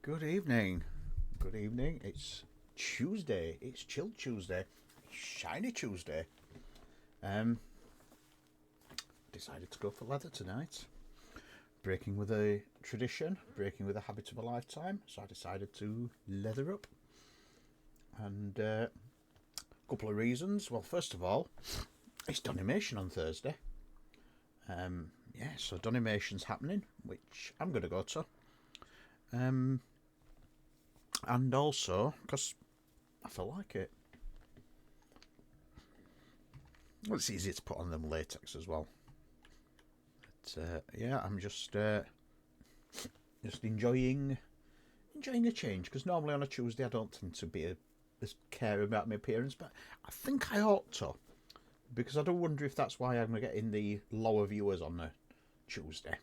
Good evening. Good evening. It's Tuesday. It's Chill Tuesday. Shiny Tuesday. Decided to go for leather tonight. Breaking with a tradition, breaking with a habit of a lifetime. So I decided to leather up. And a couple of reasons. Well, first of all, it's Donimation on Thursday. So Donimation's happening, which I'm going to go to. And also, because I feel like it. Well, it's easier to put on them latex as well. But, I'm just enjoying a change. Because normally on a Tuesday I don't tend to be as care about my appearance, but I think I ought to. Because I do wonder if that's why I'm getting the lower viewers on a Tuesday.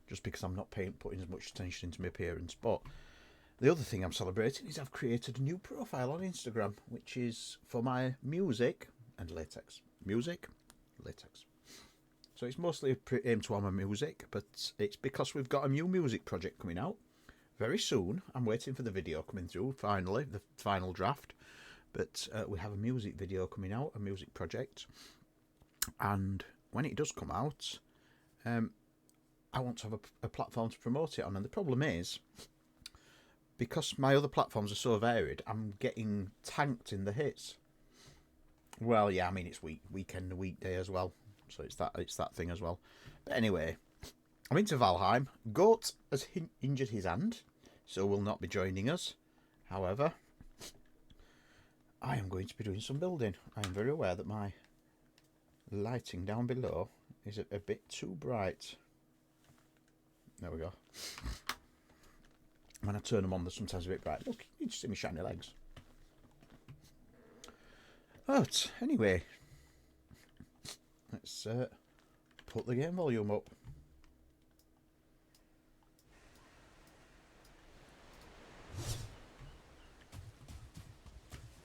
Just because I'm not putting as much attention into my appearance. But the other thing I'm celebrating is I've created a new profile on Instagram, which is for my music and latex. Music, latex. So it's mostly aimed to my music, but it's because we've got a new music project coming out very soon. I'm waiting for the video coming through, finally, the final draft. But we have a music video coming out, a music project. And when it does come out, I want to have a platform to promote it on. And the problem is, because my other platforms are so varied, I'm getting tanked in the hits. Well, yeah, I mean, it's weekend, weekday as well. So it's that thing as well. But anyway, I'm into Valheim. Goat has injured his hand, so will not be joining us. However, I am going to be doing some building. I am very aware that my lighting down below is a bit too bright. There we go. When I turn them on, they're sometimes a bit bright. Look, you can see my shiny legs. But anyway, let's put the game volume up.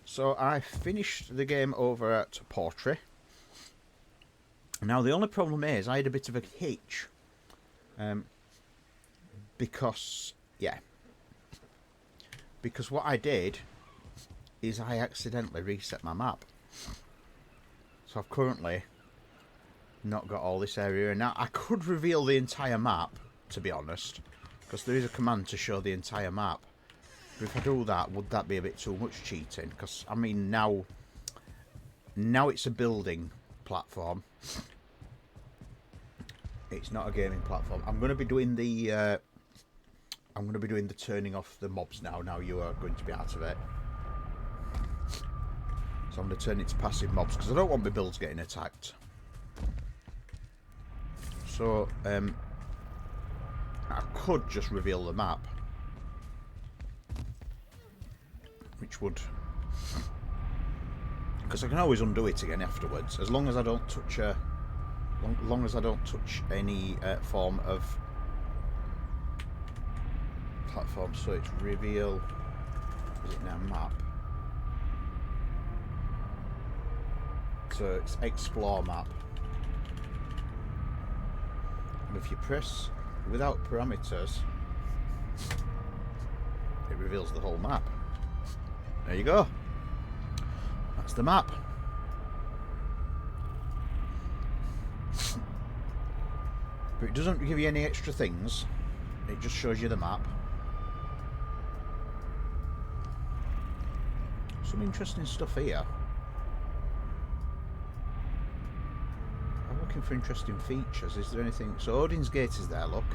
So I finished the game over at Portrait. Now the only problem is I had a bit of a hitch. Because what I did is I accidentally reset my map. So I've currently not got all this area. Now I could reveal the entire map, to be honest, because there is a command to show the entire map. But if I do that, would that be a bit too much cheating? Because I mean, now it's a building platform. It's not a gaming platform. I'm going to be doing the turning off the mobs now. Now you are going to be out of it. So I'm going to turn it to passive mobs because I don't want my builds getting attacked. So I could just reveal the map, which would, because I can always undo it again afterwards, as long as I don't touch long as I don't touch any form of platform. So it's reveal. Is it now map? So it's explore map. And if you press without parameters, it reveals the whole map. There you go. That's the map. But it doesn't give you any extra things. It just shows you the map. Some interesting stuff here. I'm looking for interesting features. Is there anything? So Odin's Gate is there, look.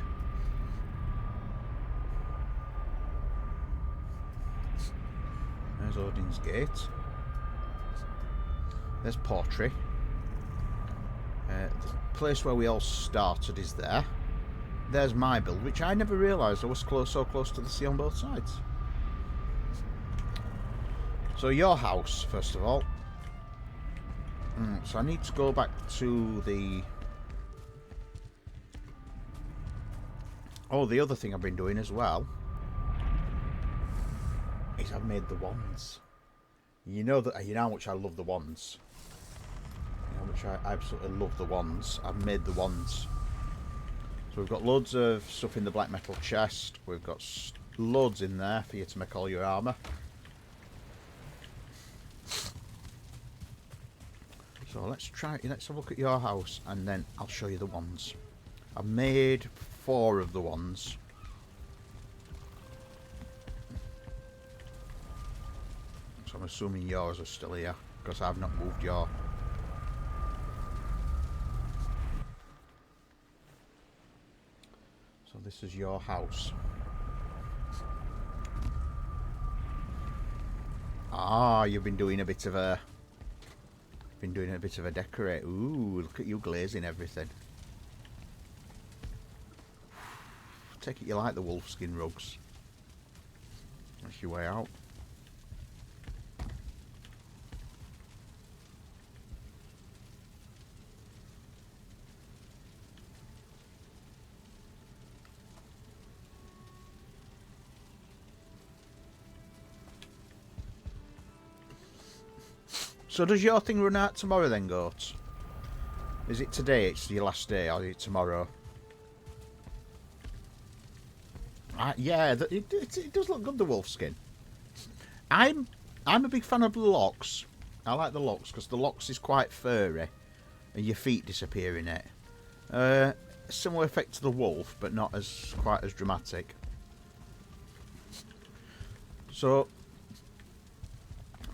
There's Odin's Gate. There's Portrait. The place where we all started is there. There's my build, which I never realised I was so close to the sea on both sides. So your house, first of all. So I need to go back to the... Oh, the other thing I've been doing as well is I've made the wands. You know how much I love the wands. You know how much I absolutely love the wands. I've made the wands. So we've got loads of stuff in the black metal chest. We've got loads in there for you to make all your armour. So let's have a look at your house and then I'll show you the ones. I've made 4 of the ones. So I'm assuming yours are still here because I've not moved your. So this is your house. Ah, you've been doing a bit of a decorate. Ooh, look at you glazing everything. Take it you like the wolfskin rugs. That's your way out. So does your thing run out tomorrow then, Goats? Is it today it's your last day, or is it tomorrow? Yeah, it does look good, the wolf skin. I'm a big fan of the locks. I like the locks because the locks is quite furry, and your feet disappear in it. Similar effect to the wolf, but not quite as dramatic. So,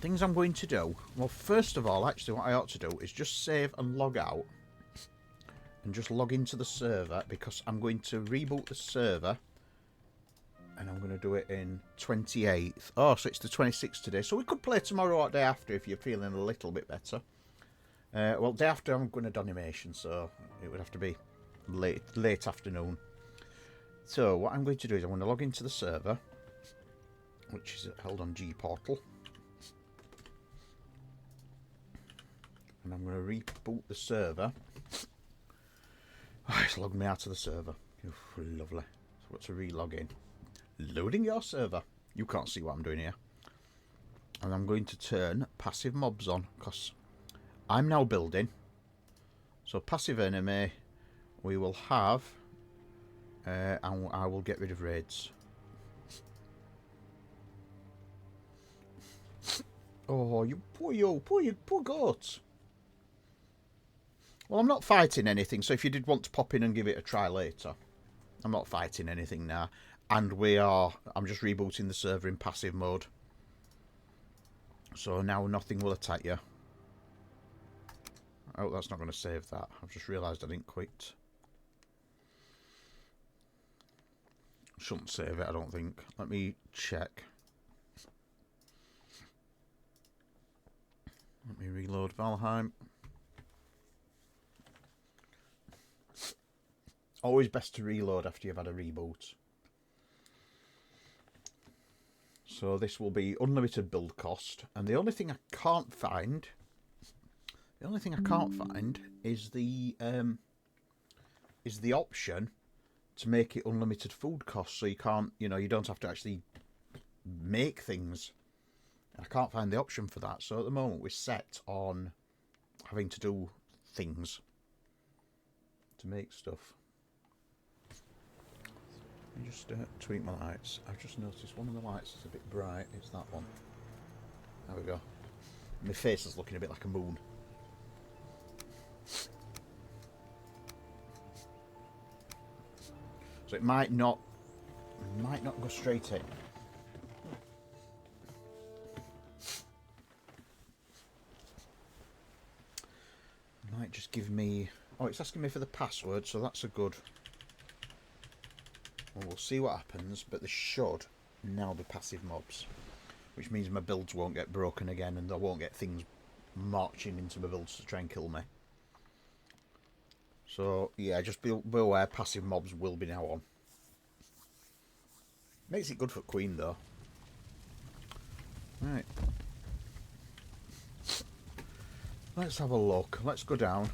things I'm going to do. Well, first of all, actually, what I ought to do is just save and log out, and just log into the server because I'm going to reboot the server. And I'm going to do it in 28th. Oh, so it's the 26th today. So we could play tomorrow or day after if you're feeling a little bit better. Well, day after I'm going to Donimation, so it would have to be late afternoon. So what I'm going to do is I'm going to log into the server, which is held on G Portal. And I'm going to reboot the server. Oh, it's logged me out of the server. Oof, lovely. So what's to re-log in? Loading your server. You can't see what I'm doing here. And I'm going to turn passive mobs on because I'm now building. So passive enemy we will have, and I will get rid of raids. Oh, you poor goat. Well, I'm not fighting anything, so if you did want to pop in and give it a try later, I'm not fighting anything now. And I'm just rebooting the server in passive mode. So now nothing will attack you. Oh, that's not going to save that. I've just realised I didn't quit. Shouldn't save it, I don't think. Let me check. Let me reload Valheim. Always best to reload after you've had a reboot. So this will be unlimited build cost, and the only thing I can't find is the option to make it unlimited food cost. So you can't, you don't have to actually make things. I can't find the option for that. So at the moment we're set on having to do things to make stuff. Let me just tweak my lights. I've just noticed one of the lights is a bit bright. It's that one. There we go. My face is looking a bit like a moon. So it might not go straight in. It might just give me. Oh, it's asking me for the password, so that's a good. Well, we'll see what happens, but there should now be passive mobs, which means my builds won't get broken again, and I won't get things marching into my builds to try and kill me. So yeah, just be aware passive mobs will be now on. Makes it good for Queen though. Right. Let's have a look. Let's go down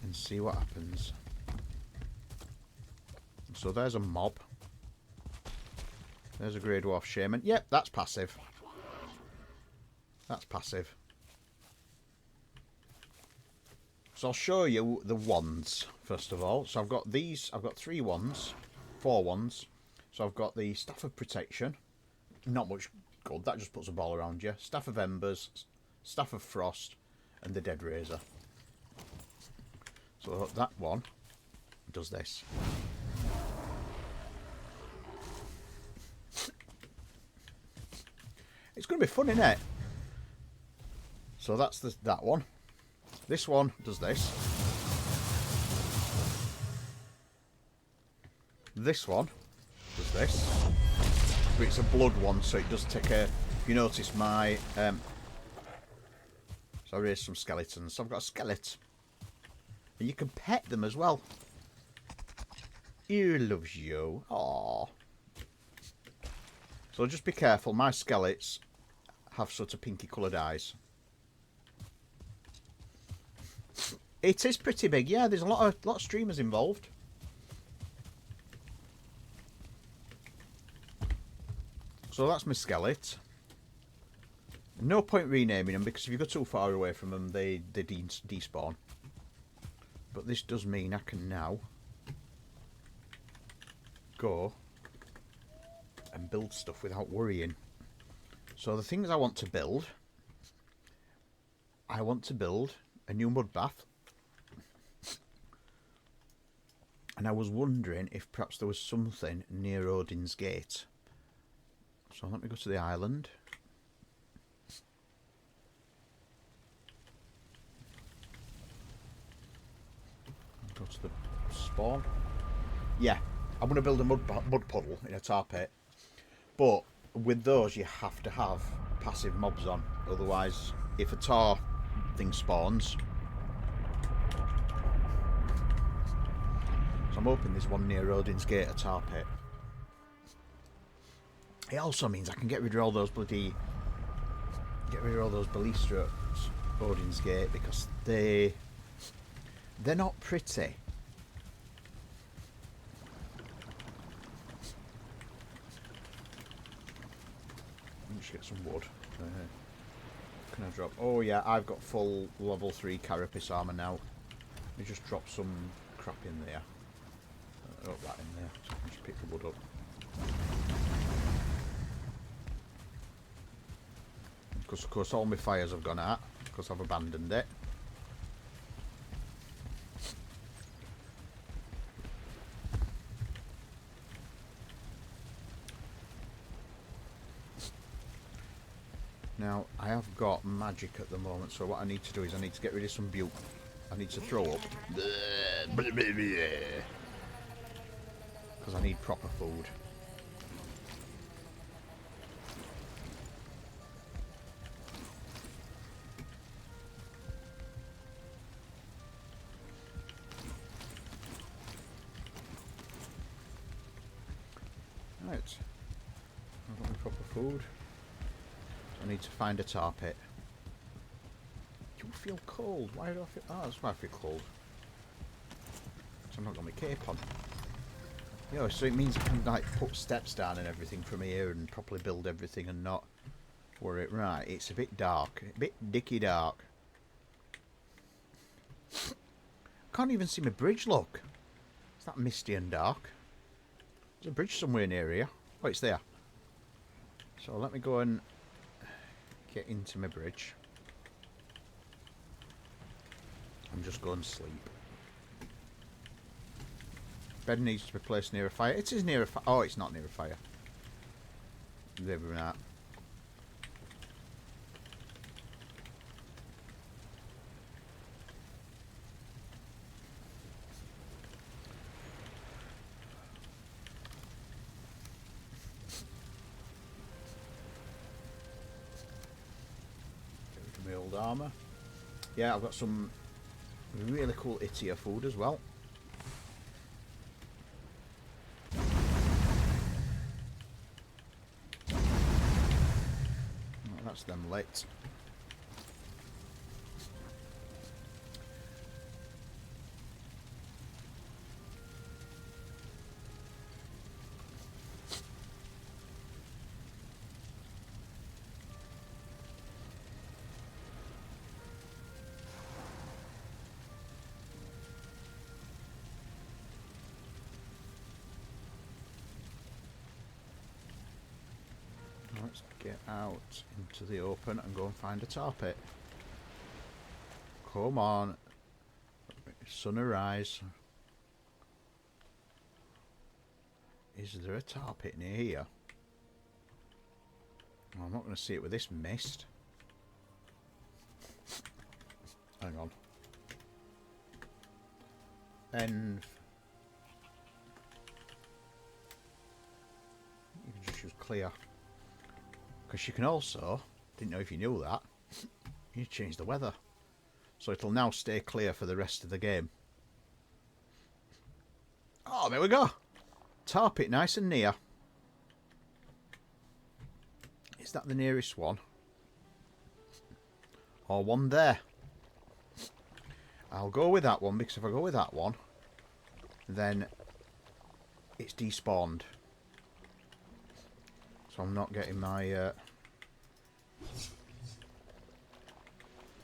and see what happens. So there's a mob. There's a Grey Dwarf Shaman. Yep, that's passive. That's passive. So I'll show you the wands first of all. So I've got 3 wands, 4 wands. So I've got the Staff of Protection. Not much good. That just puts a ball around you. Staff of Embers, Staff of Frost, and the Dead Razor. So that one does this. It's going to be fun, isn't it? So that's that one. This one does this. This one does this. But it's a blood one, so it does take a... If you notice my... so I raised some skeletons. So I've got a skeleton. And you can pet them as well. He loves you. Aww. So just be careful. My skeletons have sort of pinky coloured eyes. It is pretty big. Yeah, there's a lot of streamers involved. So that's my skeleton. No point renaming them because if you go too far away from them, they despawn. But this does mean I can now go and build stuff without worrying. So the things I want to build a new mud bath. And I was wondering if perhaps there was something near Odin's Gate. So let me go to the island. Go to the spawn. Yeah, I'm going to build a mud puddle in a tar pit. But with those, you have to have passive mobs on. Otherwise, if a tar thing spawns... So I'm hoping there's one near Odin's Gate, a tar pit. It also means I can get rid of all those bloody... Get rid of all those ballista at Odin's Gate because they're not pretty. Let me just get some wood. Can I drop? Oh yeah, I've got full level 3 carapace armour now. Let me just drop some crap in there. Drop that in there. So I can just pick the wood up. Because of course all my fires have gone out because I've abandoned it. Now I have got magic at the moment, so what I need to do is I need to get rid of some butte. I need to throw up because I need proper food. Right, I've got my proper food. I need to find a tar pit. Do you feel cold? Why do I feel... Oh, that's why I feel cold. So I've not got my cape on. Yeah, so it means I can like put steps down and everything from here and properly build everything and not worry. Right, it's a bit dark. A bit dicky dark. Can't even see my bridge, look. It's that misty and dark. There's a bridge somewhere near here. Oh, it's there. So let me go and get into my bridge. And just go and sleep. Bed needs to be placed near a fire. It is near a fire. Oh, it's not near a fire. There we're at. Get rid of my old armour. Yeah, I've got some really cool Itia food as well. That's them lit. Let's get out into the open and go and find a tar pit. Come on. Sun arise. Is there a tar pit near here? Oh, I'm not going to see it with this mist. Hang on. And you can just use clear. Because you can also, didn't know if you knew that, you change the weather. So it'll now stay clear for the rest of the game. Oh, there we go. Tar pit nice and near. Is that the nearest one? Or one there? I'll go with that one, because if I go with that one, then it's despawned. So I'm not getting my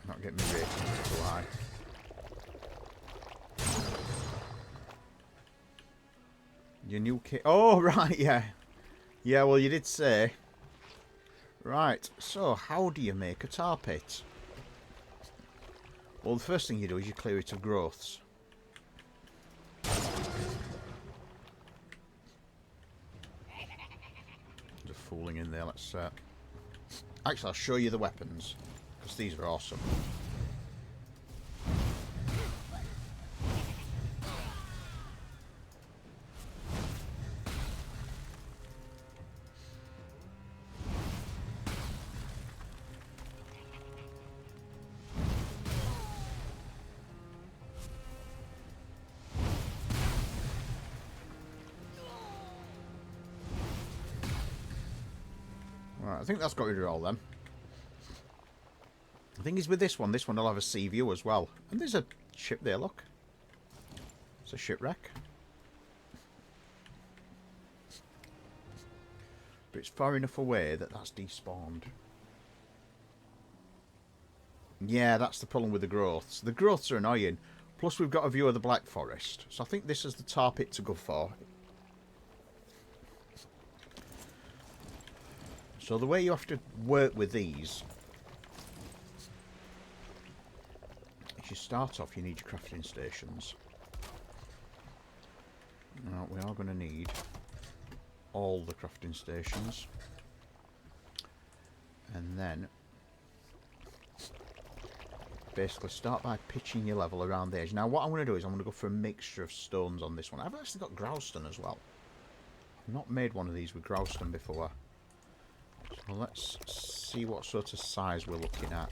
not getting my rating too high. Your new kit. Oh, right, yeah. Yeah, well, you did say. Right, so how do you make a tar pit? Well, the first thing you do is you clear it of growths. There's a fooling in there. Let's actually, I'll show you the weapons, because these are awesome. Right, I think that's got rid of all them. The thing is with this one will have a sea view as well. And there's a ship there, look. It's a shipwreck. But it's far enough away that that's despawned. Yeah, that's the problem with the growths. The growths are annoying. Plus we've got a view of the Black Forest. So I think this is the tar pit to go for. So the way you have to work with these is you start off, you need your crafting stations. Now we are going to need all the crafting stations. And then basically start by pitching your level around the edge. Now what I'm going to do is I'm going to go for a mixture of stones on this one. I've actually got growstone as well. I've not made one of these with growstone before. So let's see what sort of size we're looking at.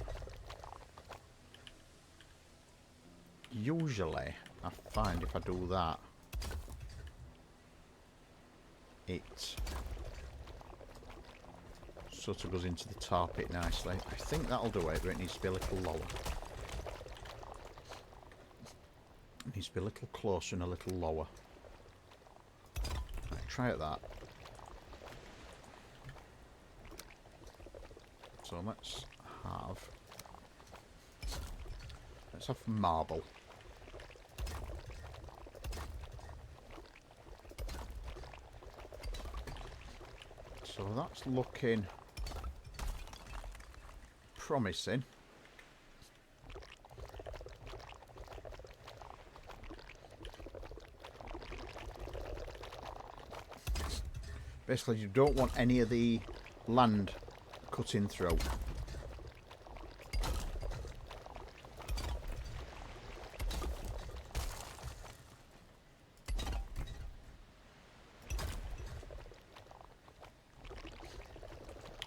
Usually, I find if I do that, it sort of goes into the tar pit nicely. I think that'll do it, but it needs to be a little lower. It needs to be a little closer and a little lower. Right, try it that. So let's have marble. So that's looking promising. Basically, you don't want any of the land cutting through.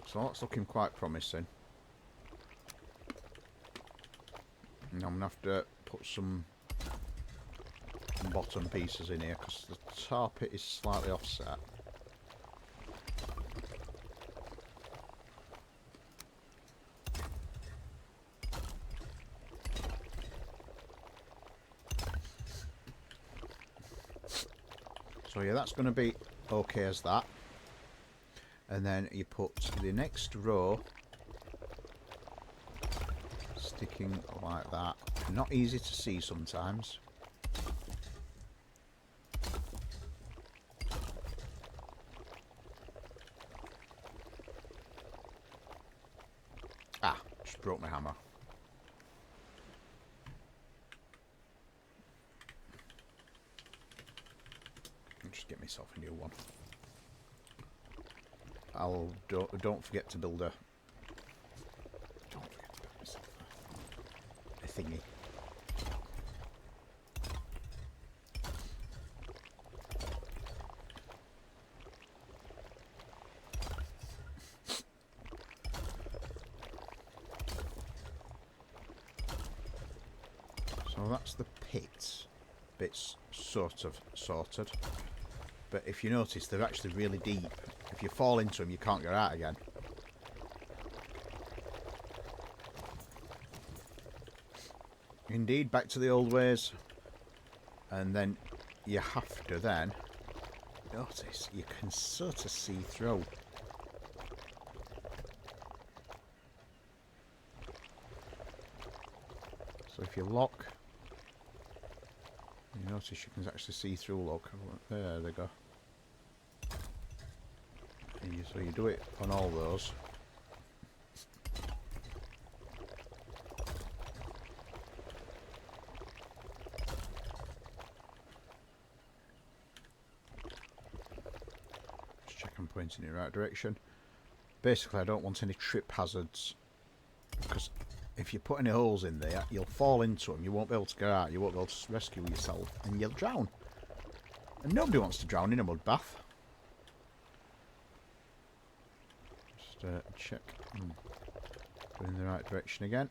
So that's looking quite promising. Now I'm going to have to put some bottom pieces in here because the tar pit is slightly offset. So yeah, that's going to be okay as that. And then you put the next row sticking like that. Not easy to see sometimes. broke my hammer. I'll just get myself a new one. Don't forget to build a... Don't forget to build myself a thingy. So that's the pit. Bits sort of sorted. But if you notice, they're actually really deep. If you fall into them, you can't get out again. Indeed, back to the old ways. And then you have to then notice you can sort of see through. So if you lock, you notice you can actually see through. Look, there they go. And so you do it on all those. Just check I'm pointing in the right direction. Basically, I don't want any trip hazards, because if you put any holes in there, you'll fall into them. You won't be able to get out. You won't be able to rescue yourself, and you'll drown. And nobody wants to drown in a mud bath. Just check I'm going in the right direction again.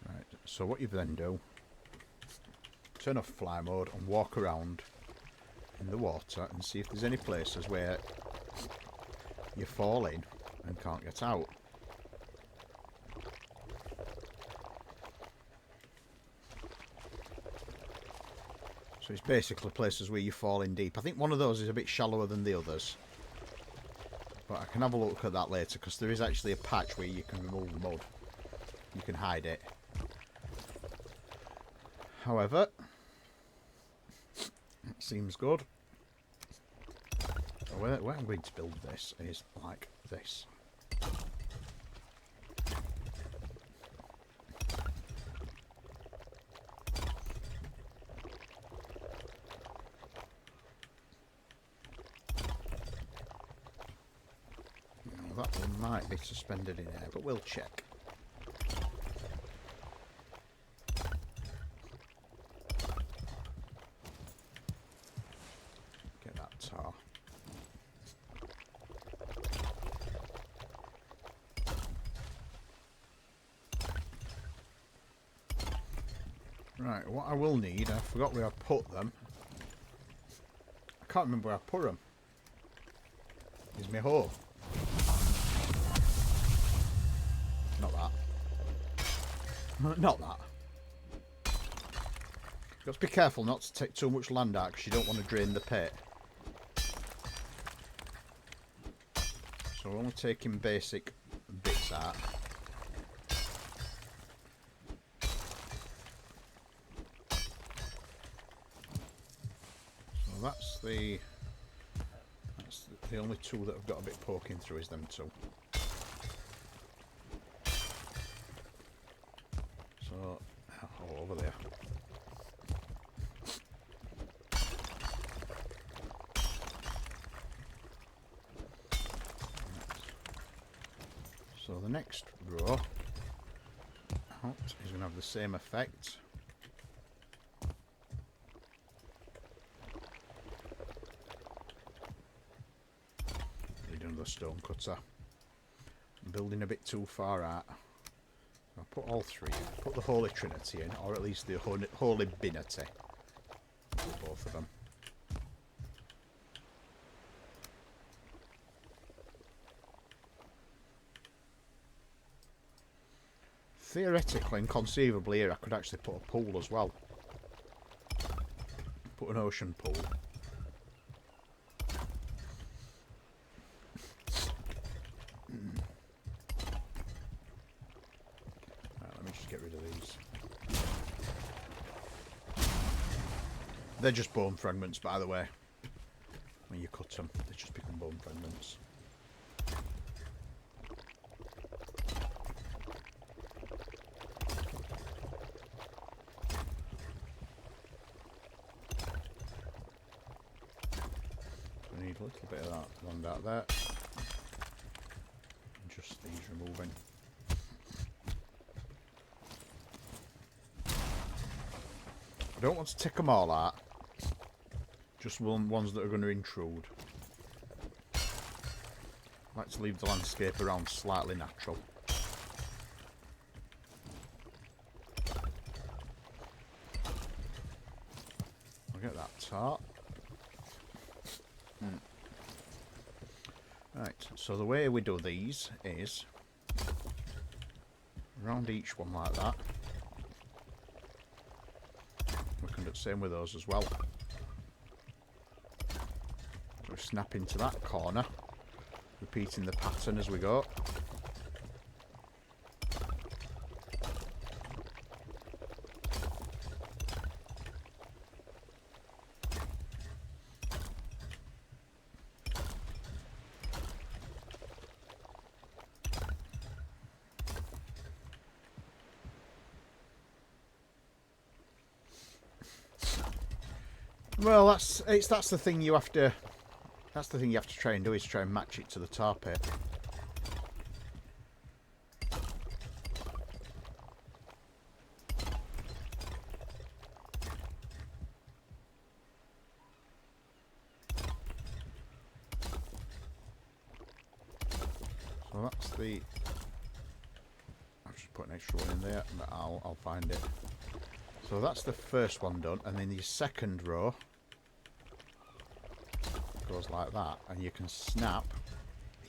Right, so what you then do, turn off fly mode and walk around in the water and see if there's any places where you fall in and can't get out. So it's basically places where you fall in deep. I think one of those is a bit shallower than the others, but I can have a look at that later, because there is actually a patch where you can remove mud. You can hide it. However, it seems good. So where I'm going to build this is like this. Now that one might be suspended in air, but we'll check. Get that tar. Right, what I will need, I forgot where I put them. I can't remember where I put them. Is my hoe. Not that. Not that. You've got to be careful not to take too much land out, because you don't want to drain the pit. So we're only taking basic bits out. That's the only two that have got a bit poking through, is them two. So, oh, over there. So the next row out is going to have the same effect. The stone cutter. I'm building a bit too far out. I'll put all three. Put the Holy Trinity in, or at least the Holy Binity. Both of them. Theoretically and conceivably here I could actually put a pool as well. Put an ocean pool. They're just bone fragments, by the way. When you cut them, they just become bone fragments. We need a little bit of that land out there. And just these removing. I don't want to take them all out. Just ones that are going to intrude. I like to leave the landscape around slightly natural. I'll get that tart. Right, so the way we do these is around each one like that. We can do the same with those as well. We snap into that corner, repeating the pattern as we go. Well, that's the thing you have to. That's the thing you have to try and do, is try and match it to the tar pit. So that's the. I've just put an extra one in there, but I'll find it. So that's the first one done, and then the second row goes like that, and you can snap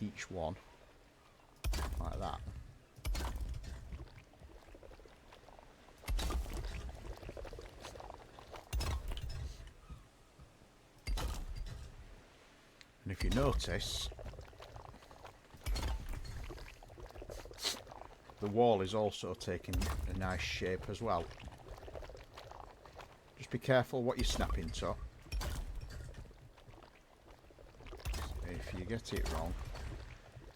each one like that. And if you notice, the wall is also taking a nice shape as well. Just be careful what you snap into. If you get it wrong,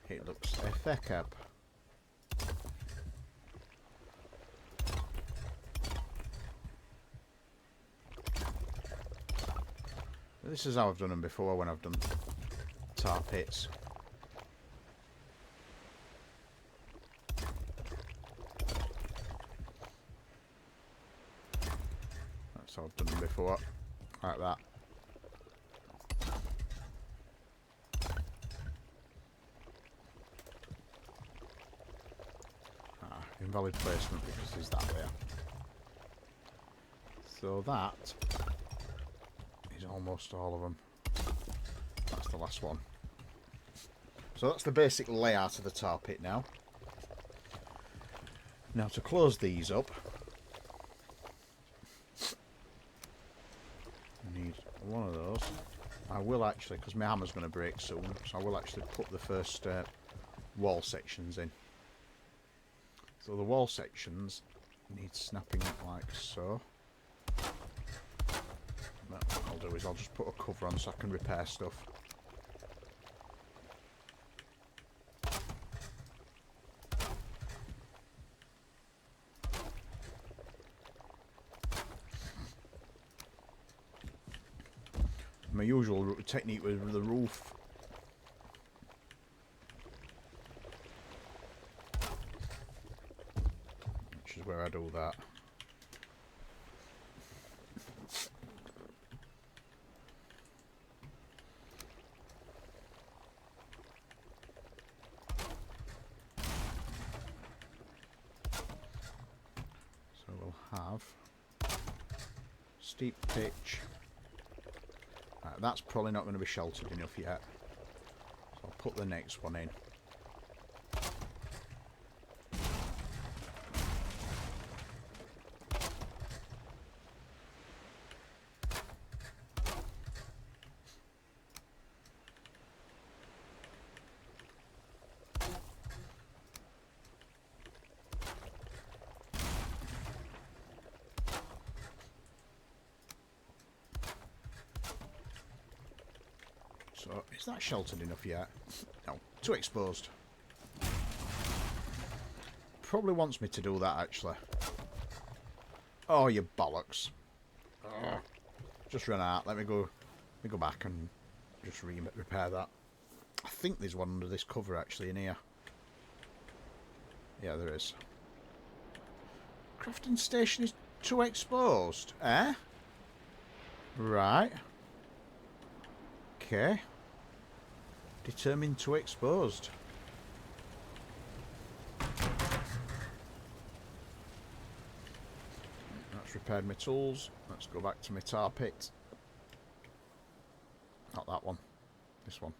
it looks a feck up. This is how I've done them before when I've done tar pits. That's how I've done them before, like that. Invalid placement because there's that there. So that is almost all of them. That's the last one. So that's the basic layout of the tar pit now. Now to close these up, I need one of those. I will actually, because my hammer's going to break soon, so I will actually put the first wall sections in. So the wall sections need snapping like so. But what I'll do is I'll just put a cover on so I can repair stuff. My usual technique with the roof where I do that. So we'll have steep pitch. That's probably not going to be sheltered enough yet. So I'll put the next one in. So, is that sheltered enough yet? No, too exposed. Probably wants me to do that, actually. Oh, you bollocks. Ugh. Just run out. Let me go back and just repair that. I think there's one under this cover, actually, in here. Yeah, there is. Crafting station is too exposed. Eh? Right. Okay. Determined too exposed. That's repaired my tools. Let's go back to my tar pit. Not that one. This one.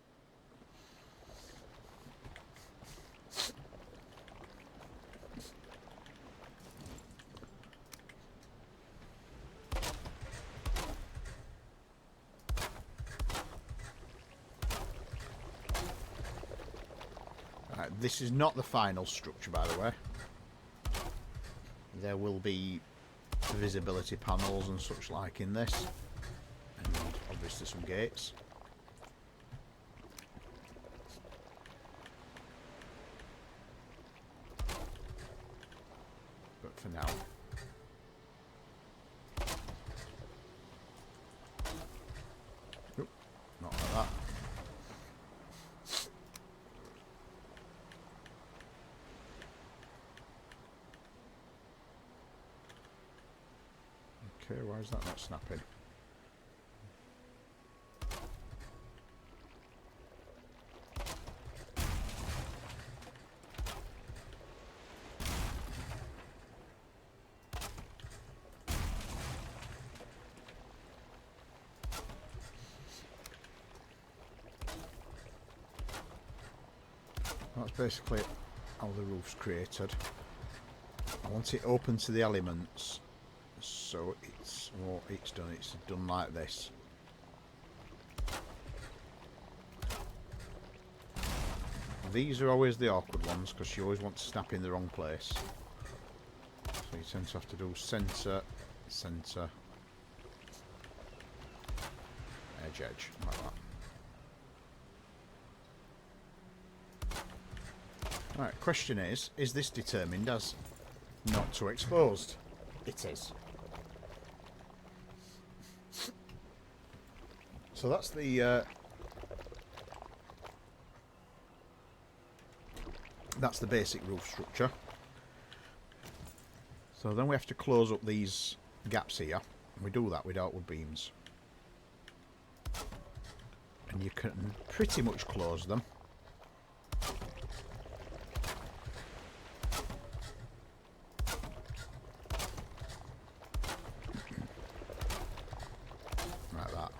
Right, this is not the final structure, by the way. There will be visibility panels and such like in this, and obviously some gates. But for now, oop, not like that. Okay, why is that not snapping? That's basically how the roof's created. I want it open to the elements, so it's what it's done. It's done like this. These are always the awkward ones because you always want to snap in the wrong place. So you tend to have to do centre, centre, edge, edge, like that. Right, question is this determined as not too exposed? It is. So that's the basic roof structure. So then we have to close up these gaps here. And we do that with outward beams. And you can pretty much close them. Like that.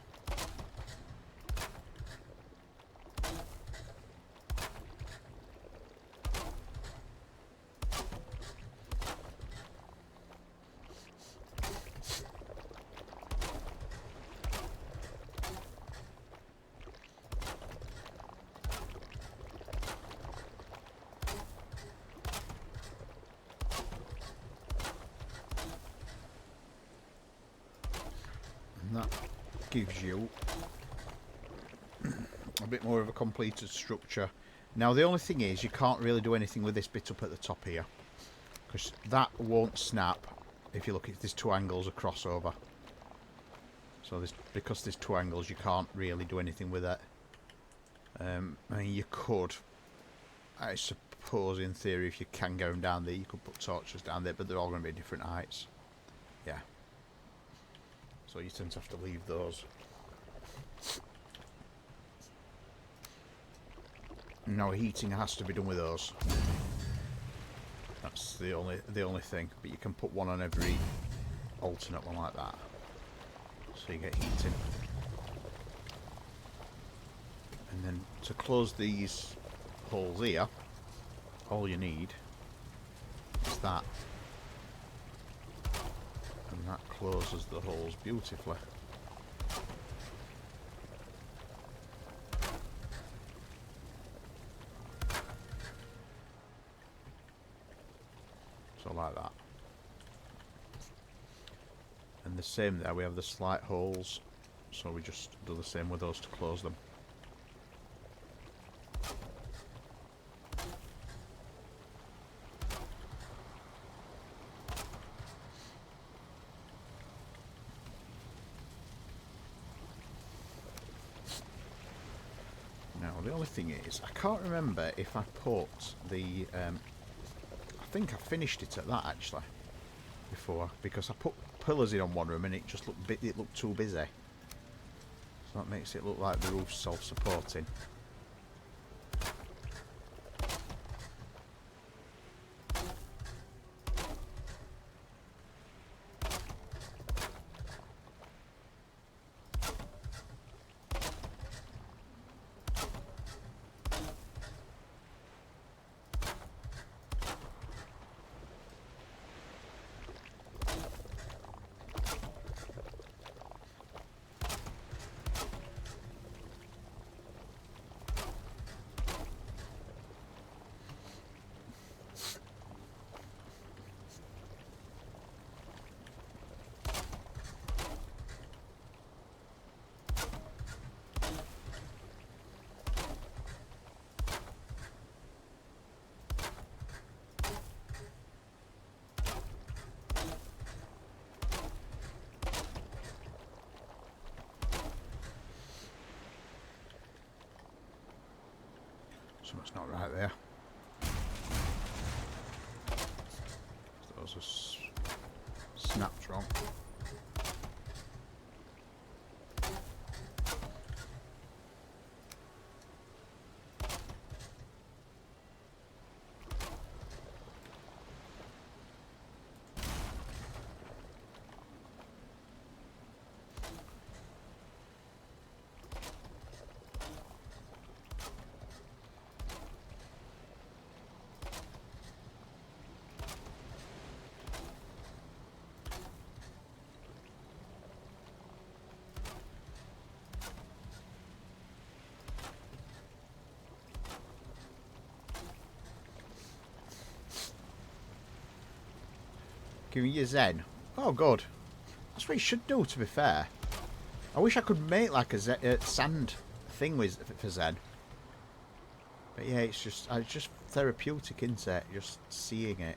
And that gives you a bit more of a completed structure. Now the only thing is you can't really do anything with this bit up at the top here, because that won't snap. If you look at there's two angles of crossover, so because there's two angles you can't really do anything with it. I mean, you could, I suppose in theory, if you can go down there you could put torches down there, but they're all going to be different heights. Yeah, so you tend to have to leave those. No heating has to be done with those. That's the only thing. But you can put one on every alternate one like that, so you get heating. And then to close these holes here, all you need is that, and that closes the holes beautifully. So like that. And the same there, we have the slight holes, so we just do the same with those to close them. Now the only thing is, I can't remember if I put the... I think I finished it at that actually before, because I put pillars in on one room and it just looked too busy. So that makes it look like the roof's self-supporting. Something's not right there. Those are snapped wrong. Give me your Zen. Oh, good. That's what you should do, to be fair. I wish I could make like a sand thing for Zen. But yeah, it's just therapeutic, isn't it? Just seeing it.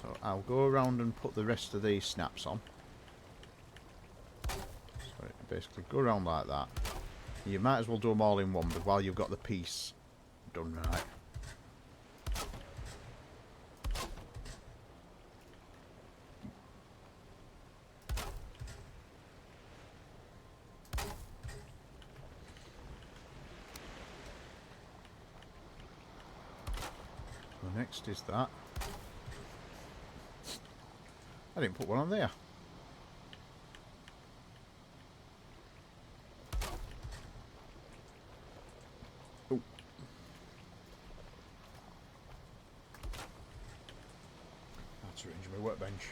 So I'll go around and put the rest of these snaps on. So basically go around like that. You might as well do them all in one, but while you've got the piece done right. Next is that. I didn't put one on there. Oh. That's arrange my workbench.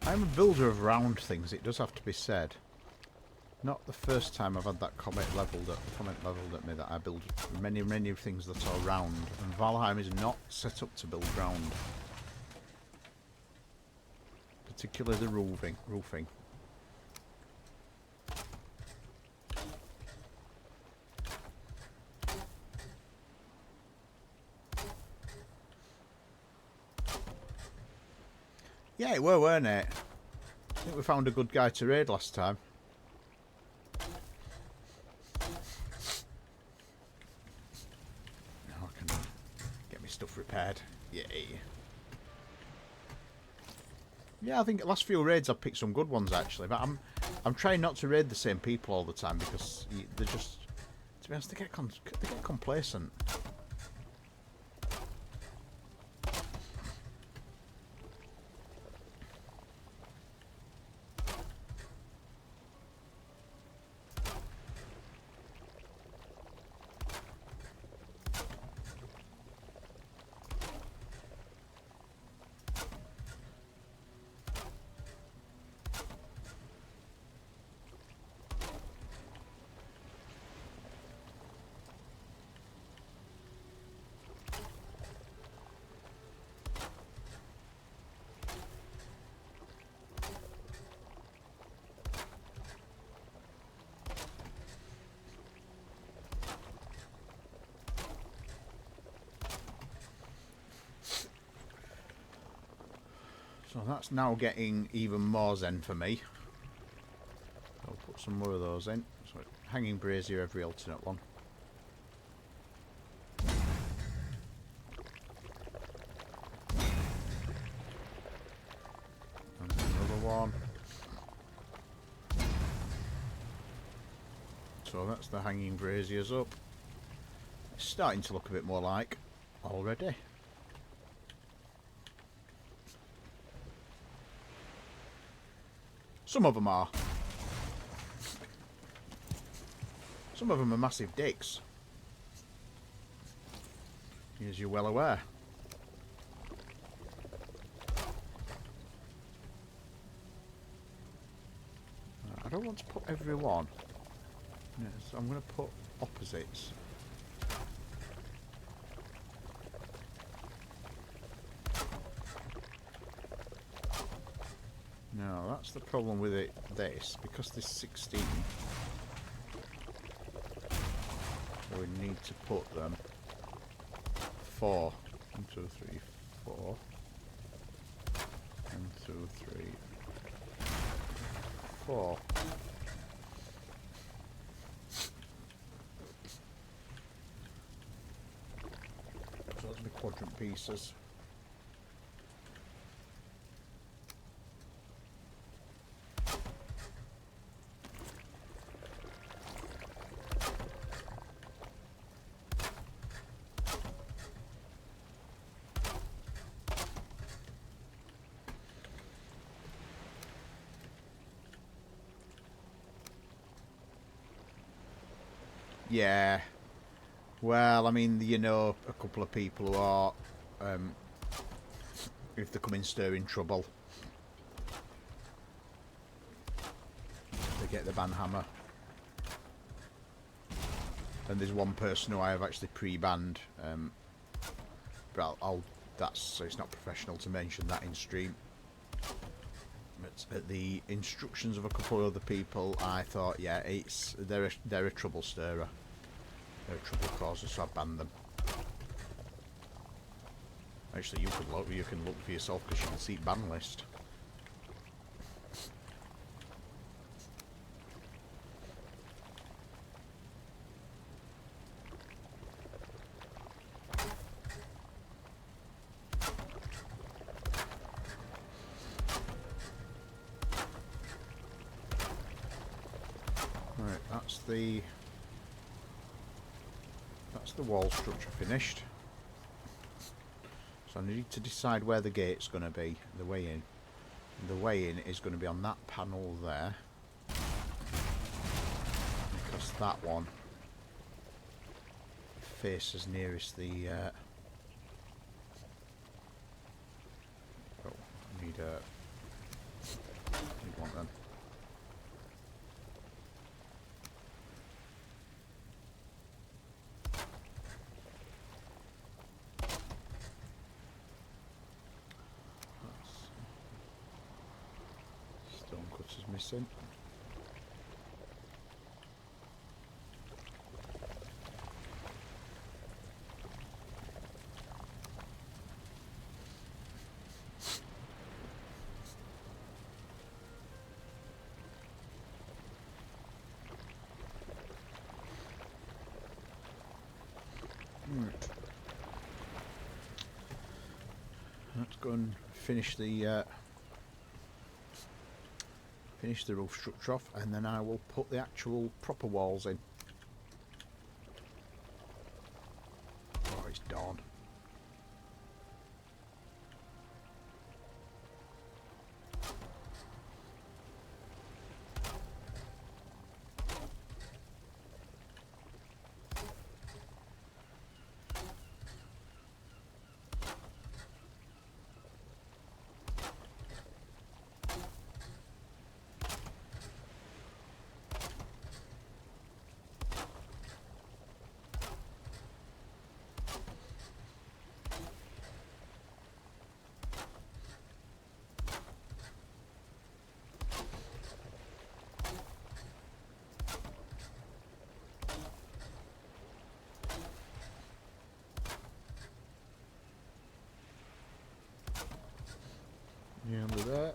I'm a builder of round things, it does have to be said. Not the first time I've had that comment levelled at me that I build many things that are round, and Valheim is not set up to build round. Particularly the roofing. Yeah, it were, weren't it? I think we found a good guy to raid last time. Now I can get my stuff repaired. Yay. Yeah, I think the last few raids I've picked some good ones actually, but I'm trying not to raid the same people all the time because they're just, to be honest, they get complacent. So that's now getting even more zen for me. I'll put some more of those in. So hanging brazier every alternate one. And another one. So that's the hanging braziers up. It's starting to look a bit more like already. Some of them are. Some of them are massive dicks, as you're well aware. I don't want to put every one. So I'm going to put opposites. No, that's the problem with it. This, because there's 16, we need to put them 4. 1, 2, 3, 4. 1, 2, 3, 4. So that's the quadrant pieces. Yeah. Well, I mean, you know, a couple of people who are, if they come in stirring trouble, they get the banhammer. And there's one person who I have actually pre-banned, but so it's not professional to mention that in stream. But at the instructions of a couple of other people, I thought, yeah, they're a trouble stirrer. They're a trouble causer, so I banned them. Actually, you can look for yourself because you can see ban list. Right, that's the wall structure finished. So I need to decide where the gate's going to be, the way in. The way in is going to be on that panel there, because that one faces nearest the oh, I need one then. Stone cutter's missing. Right. Let's go and finish the roof structure off, and then I will put the actual proper walls in. Oh, it's dawn. Nearly there.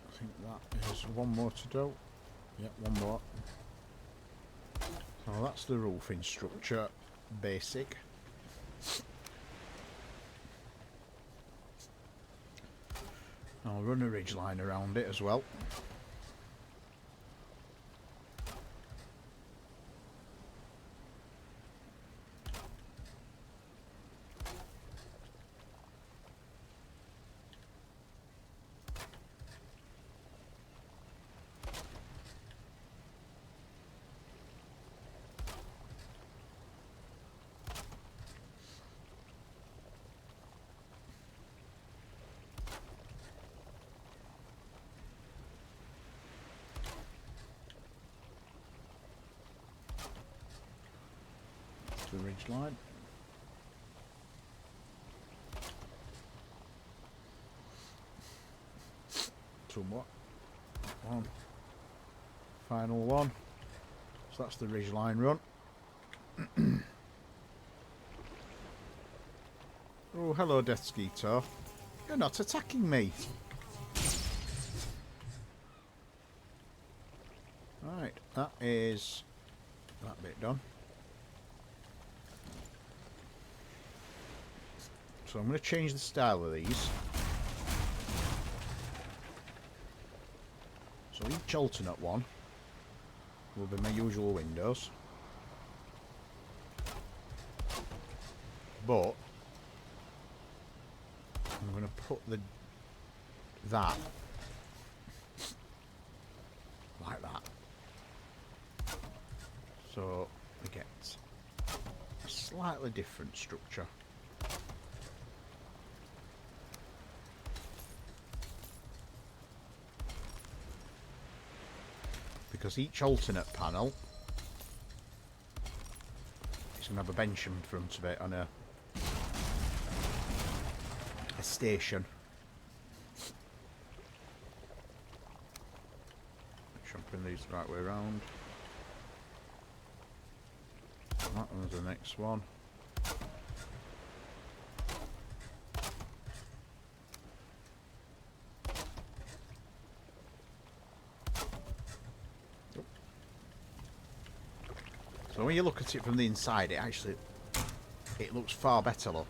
I think that is one more to do. Yep, one more. So that's the roofing structure, basic. I'll run a ridge line around it as well. The ridge line. Two more. One. Final one. So that's the ridge line run. Oh, hello, Death Skeeter. You're not attacking me. Right, that is that bit done. So I'm going to change the style of these. So each alternate one will be my usual windows. But I'm going to put that like that. So we get a slightly different structure. Because each alternate panel is going to have a bench in front of it on a station. Make sure I'm putting these the right way around. That one's the next one. So when you look at it from the inside, it looks far better. Look,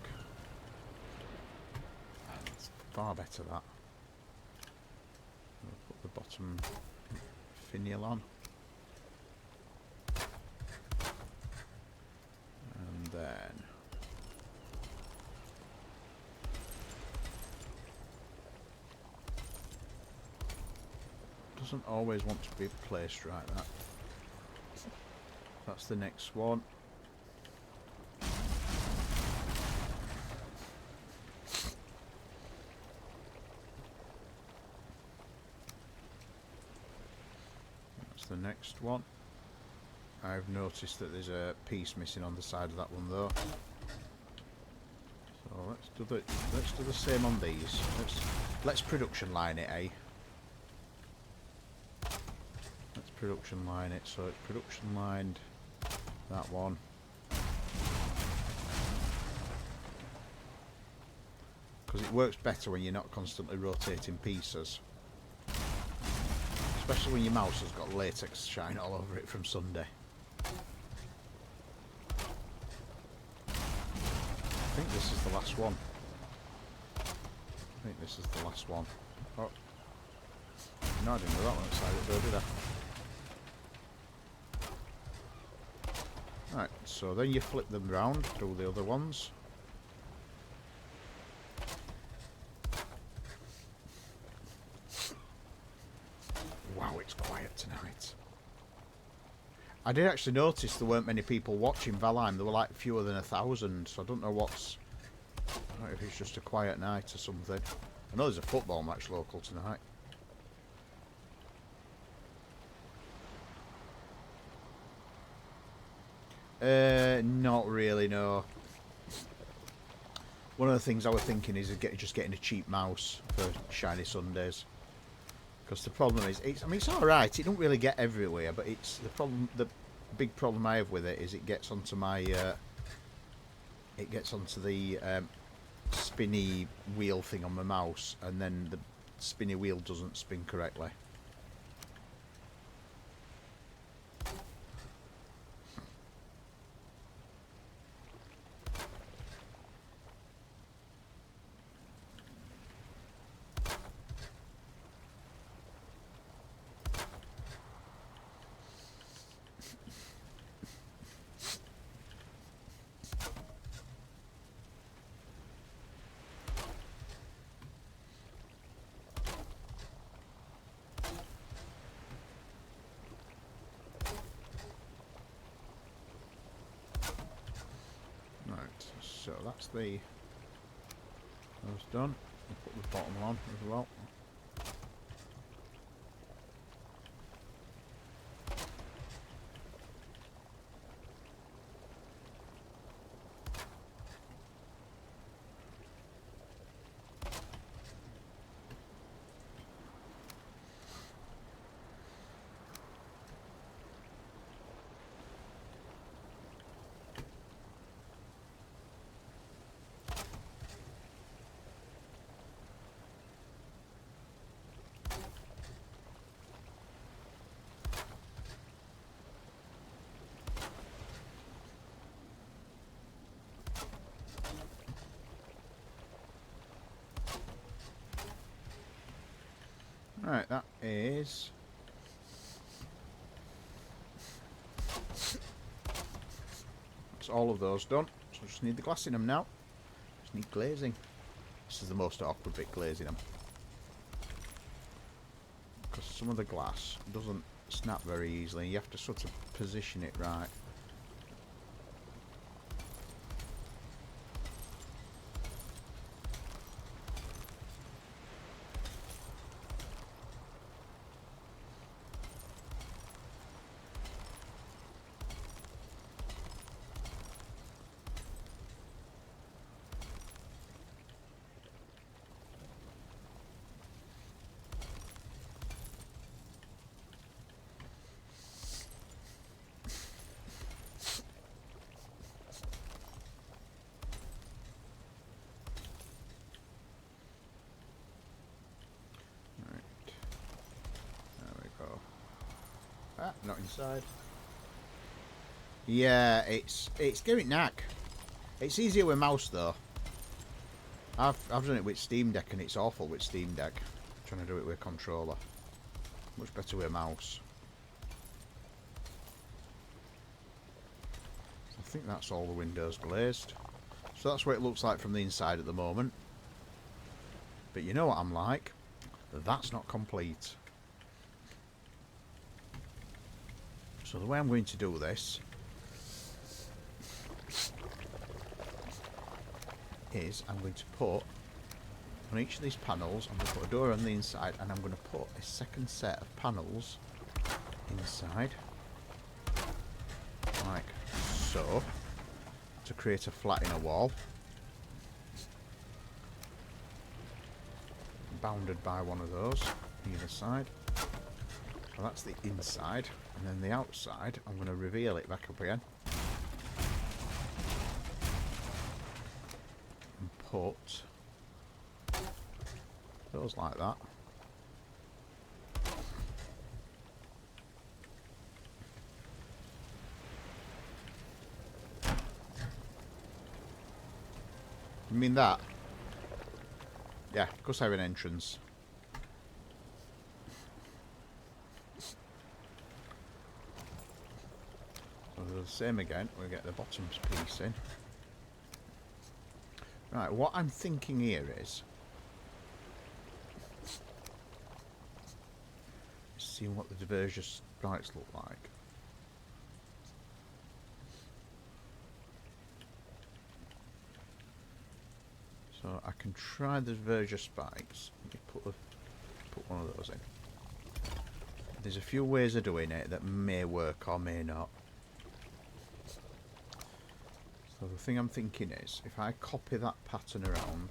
it's far better that. I'll put the bottom finial on, and then doesn't always want to be placed right. That's the next one. That's the next one. I've noticed that there's a piece missing on the side of that one though. So let's do the same on these. Let's production line it, eh? Let's production line it. So it's production lined. That one. Because it works better when you're not constantly rotating pieces. Especially when your mouse has got latex shine all over it from Sunday. I think this is the last one. Oh. No, I didn't know that one outside it though, did I? Right, so then you flip them round, do the other ones. Wow, it's quiet tonight. I did actually notice there weren't many people watching Valheim. There were like fewer than 1,000, so I don't know I don't know if it's just a quiet night or something. I know there's a football match local tonight. Not really, no. One of the things I was thinking is just getting a cheap mouse for shiny Sundays. Because the problem is, I mean, it's alright, it don't really get everywhere, but it's the big problem I have with it is it gets onto the spinny wheel thing on my mouse, and then spinny wheel doesn't spin correctly. So that's those done. I'll put the bottom on as well. Right, that is... That's all of those done. So I just need the glass in them now. Just need glazing. This is the most awkward bit, glazing them. Because some of the glass doesn't snap very easily. You have to sort of position it right. Not inside. Yeah, it's getting knack. It's easier with mouse though. I've done it with Steam Deck and it's awful with Steam Deck. Trying to do it with a controller. Much better with a mouse. I think that's all the windows glazed. So that's what it looks like from the inside at the moment. But you know what I'm like? That's not complete. So the way I'm going to do this is I'm going to put on each of these panels, I'm going to put a door on the inside and I'm going to put a second set of panels inside like so to create a flat inner wall bounded by one of those on either side. So that's the inside, and then the outside I'm going to reveal it back up again and put those like that. You mean that? Yeah, of course I have an entrance. So the same again, we'll get the bottoms piece in. Right, what I'm thinking here is seeing what the divergence spikes look like. So I can try the divergence spikes. Let me put one of those in. There's a few ways of doing it that may work or may not. So the thing I'm thinking is, if I copy that pattern around,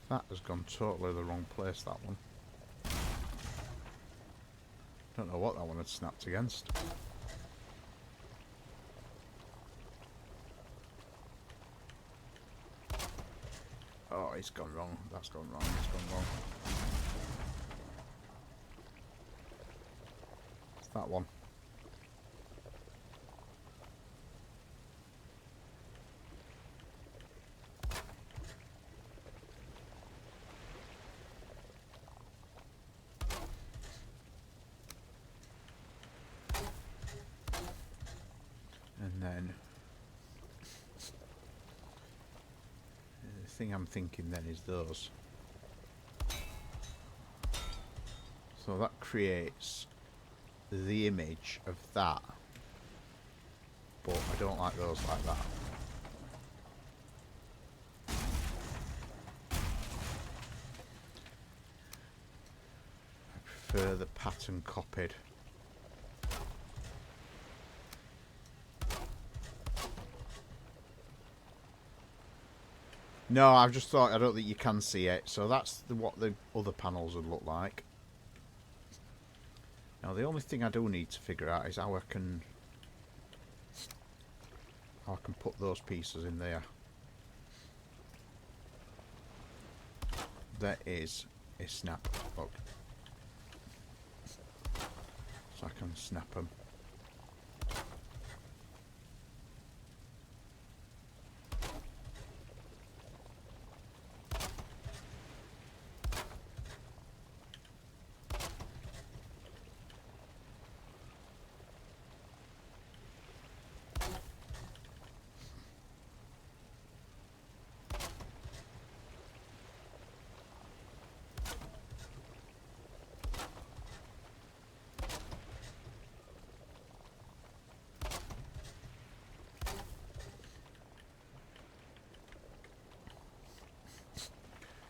that has gone totally the wrong place, that one. Don't know what that one had snapped against. it's gone wrong. That's gone wrong. It's gone wrong. It's that one. And then the thing I'm thinking then is those. So that creates the image of that, but I don't like those like that. I prefer the pattern copied. No, I've just thought, I don't think you can see it, so that's what the other panels would look like. Now the only thing I do need to figure out is how I can put those pieces in there. There is a snap hook, so I can snap them.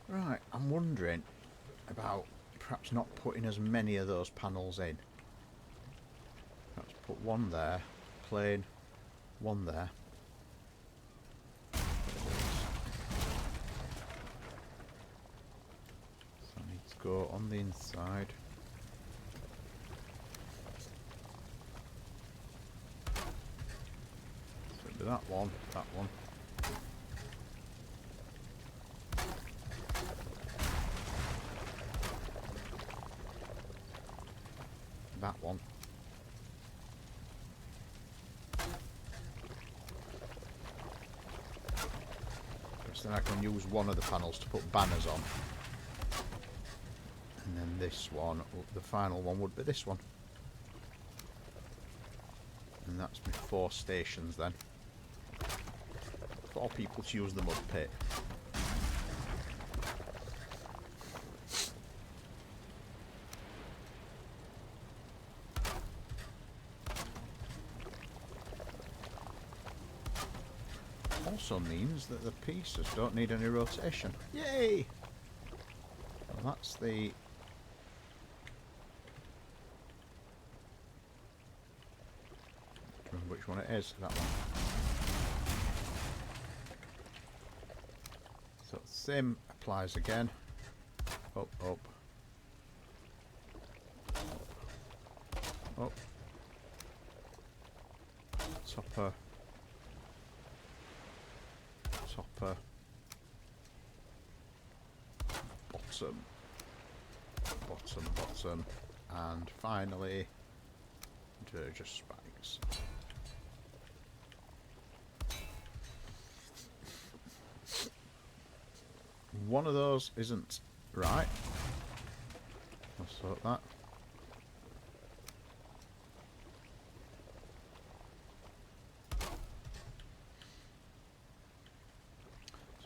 Right, I'm wondering about perhaps not putting as many of those panels in. Perhaps put one there, plain, one there. So I need to go on the inside. So it'll be that one, that one. That one. Because then I can use one of the panels to put banners on. And then this one, the final one would be this one. And that's my 4 stations then. 4 people to use the mud pit. Also means that the pieces don't need any rotation. Yay! Well, that's the... remember which one it is, that one. So the same applies again. Up, up. Up. Topper. Topper, bottom, bottom, bottom, and finally Durger spikes. One of those isn't right. I'll sort that.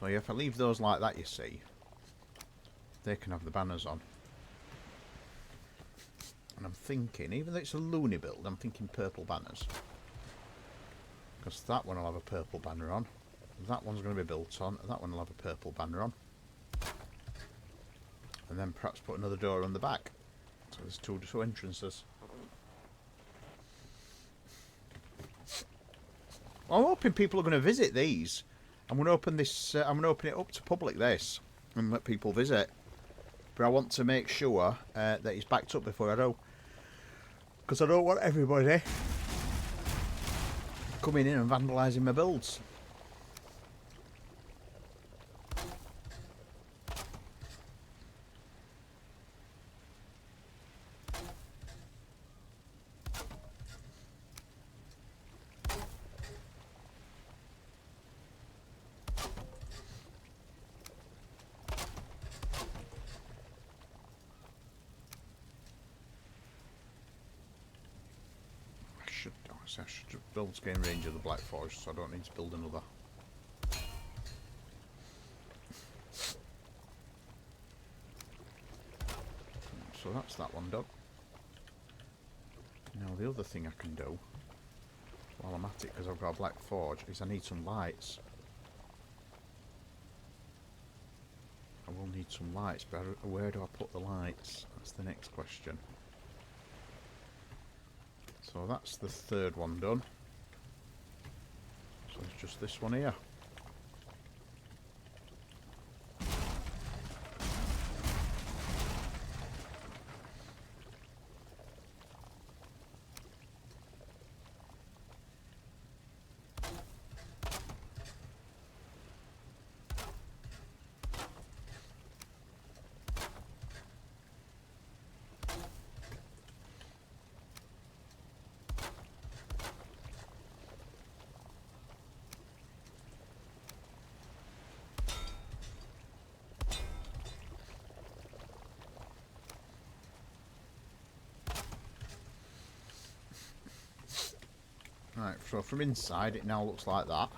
So if I leave those like that, you see, they can have the banners on. And I'm thinking, even though it's a loony build, I'm thinking purple banners. Because that one will have a purple banner on. That one's going to be built on. That one will have a purple banner on. And then perhaps put another door on the back. So there's two entrances. Well, I'm hoping people are going to visit these. I'm going to open this. I'm going to open it up to public this and let people visit. But I want to make sure that it's backed up before I do, because I don't want everybody coming in and vandalising my builds. I should build to gain range of the Black Forge, so I don't need to build another. So that's that one done. Now the other thing I can do, while I'm at it, because I've got a Black Forge, is I need some lights. I will need some lights, but where do I put the lights? That's the next question. So that's the third one done. So it's just this one here. Right, so from inside it now looks like that.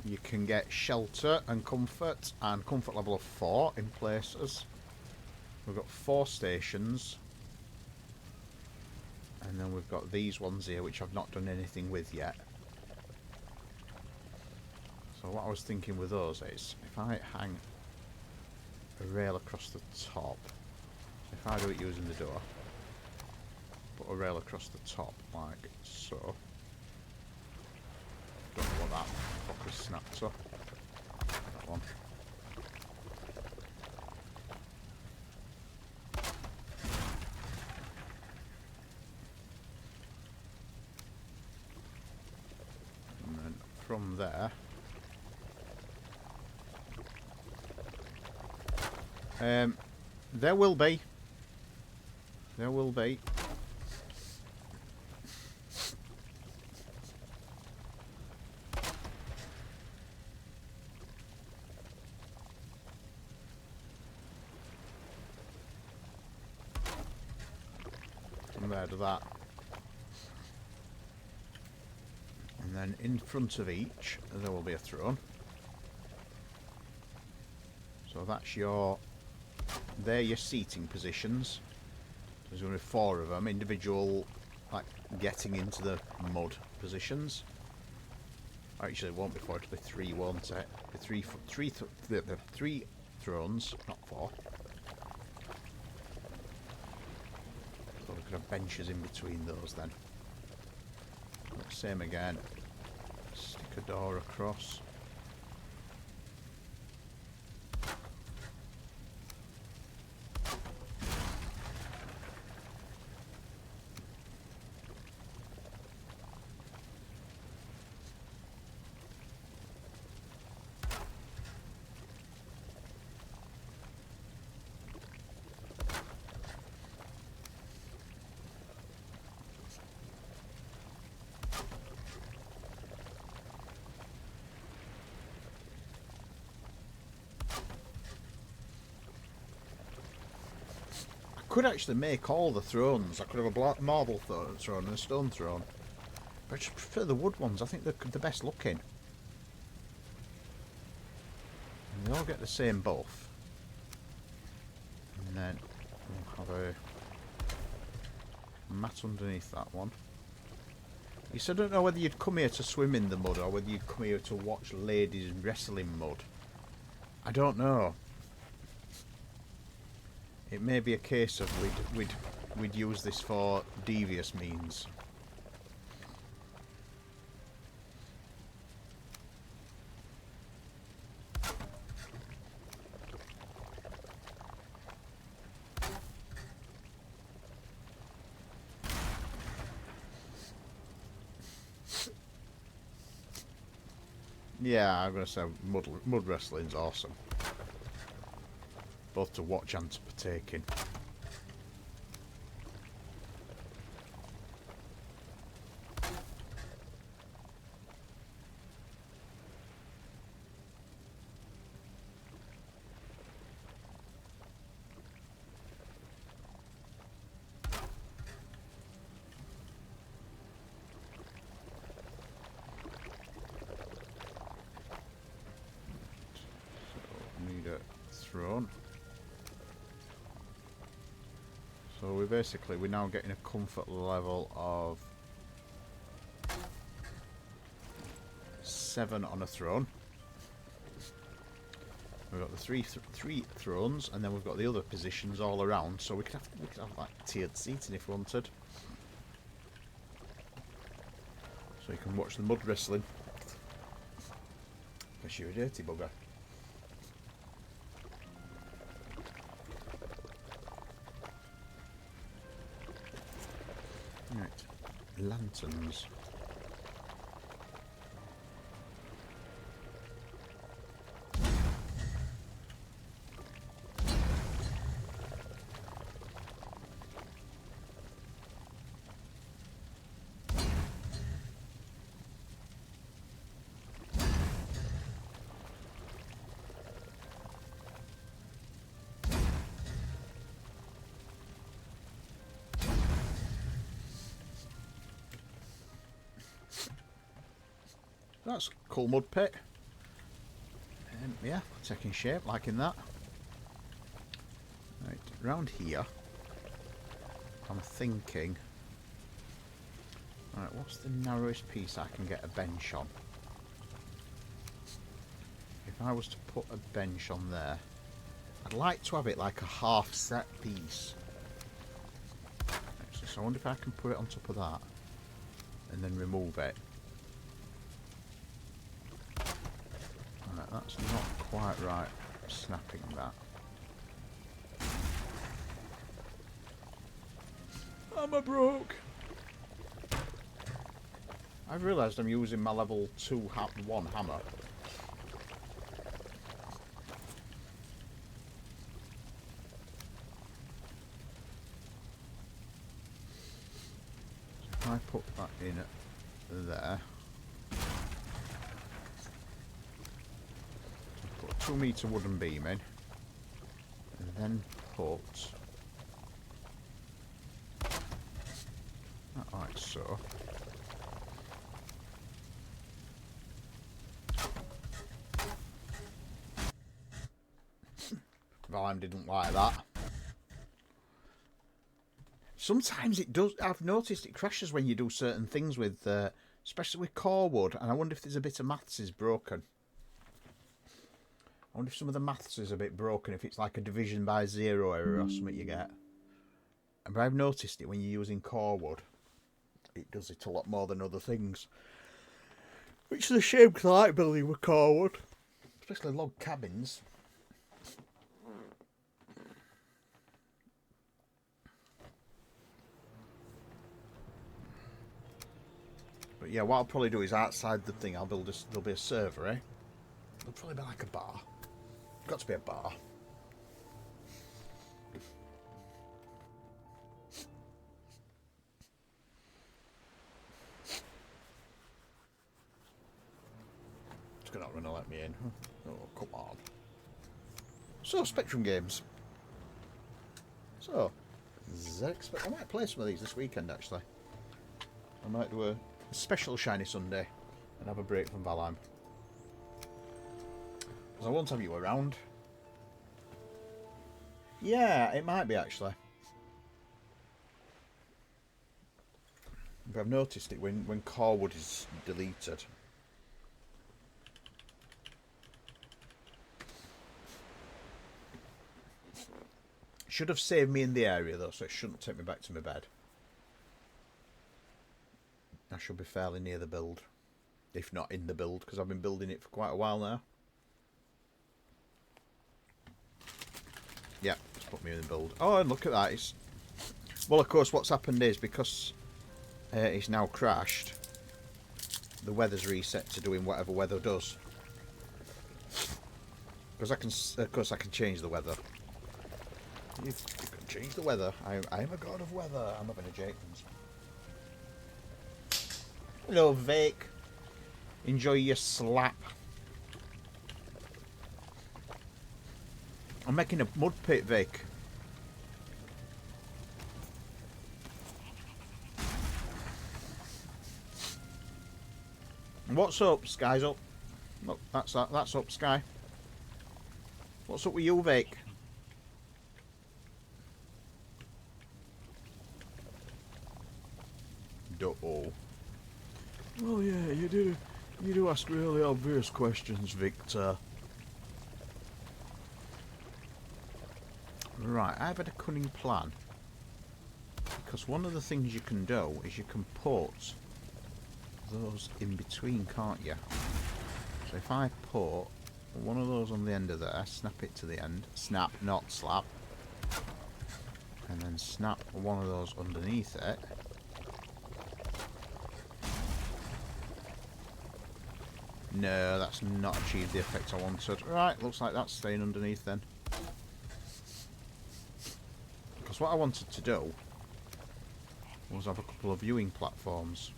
You can get shelter and comfort level of 4 in places. We've got 4 stations. And then we've got these ones here which I've not done anything with yet. So what I was thinking with those is, if I hang a rail across the top, if I do it using the door, put a rail across the top like so. Don't know what that fucker snapped up. That one. And then from there, there will be. From there to that. And then in front of each, there will be a throne. So that's they're your seating positions. There's going to be 4 of them, individual, like getting into the mud positions. Actually, it won't be 4, it'll be 3, won't it? The 3 thrones, not 4. So we could have benches in between those then. Same again. Stick a door across. Could actually make all the thrones. I could have a marble throne and a stone throne. But I just prefer the wood ones. I think they're the best looking. And they all get the same buff. And then we'll have a mat underneath that one. You said I don't know whether you'd come here to swim in the mud or whether you'd come here to watch ladies wrestle in mud. I don't know. It may be a case of we'd use this for devious means. Yeah, I'm gonna say mud wrestling's awesome. Both to watch and to partake in. throne. So we're now getting a comfort level of 7 on a throne. We've got the three thrones, and then we've got the other positions all around. So we could have like tiered seating if we wanted. So you can watch the mud wrestling. Because you're a dirty bugger. Right, lanterns. That's a cool mud pit. Yeah, taking shape, liking that. Right, round here, I'm thinking, right, what's the narrowest piece I can get a bench on? If I was to put a bench on there, I'd like to have it like a half set piece. Actually, so I wonder if I can put it on top of that and then remove it. Right, that's not quite right, snapping that. Am I broke? I've realised I'm using my level 1 hammer. If I put that in there, put a 2 metre wooden beam in, and then put that like so. Valheim didn't like that. Sometimes it does. I've noticed it crashes when you do certain things with, especially with core wood. And I wonder if there's a bit of maths is broken. I wonder if some of the maths is a bit broken. If it's like a division by 0 error or something you get. But I've noticed it when you're using core wood. It does it a lot more than other things. Which is a shame because I like building with core wood, especially log cabins. But yeah, what I'll probably do is outside the thing, I'll build there'll be a server, eh? There'll probably be like a bar. Got to be a bar. It's not going to let me in. Oh, come on. So, Spectrum Games. So, I might play some of these this weekend, actually. I might do a special Shiny Sunday and have a break from Valheim. Because I won't have you around. Yeah, it might be, actually. But I've noticed it when core wood is deleted. Should have saved me in the area though, so it shouldn't take me back to my bed. I should be fairly near the build, if not in the build, because I've been building it for quite a while now. Yeah, it's put me in the build. Oh, and look at that. Well, of course, what's happened is because it's now crashed, the weather's reset to doing whatever weather does. Because of course, I can change the weather. You can change the weather. I am a god of weather. I'm having a Jacobs. Hello, Vic. Enjoy your slap. I'm making a mud pit, Vic. What's up? Sky's up. Look, that's up, Sky. What's up with you, Vic? Duh-oh. Oh yeah, you do ask really obvious questions, Victor. Right, I've had a cunning plan. Because one of the things you can do is you can put those in between, can't you? So if I put one of those on the end of there, snap it to the end, snap, not slap, and then snap one of those underneath it. No, that's not achieved the effect I wanted. Right, looks like that's staying underneath then. Because what I wanted to do was have a couple of viewing platforms.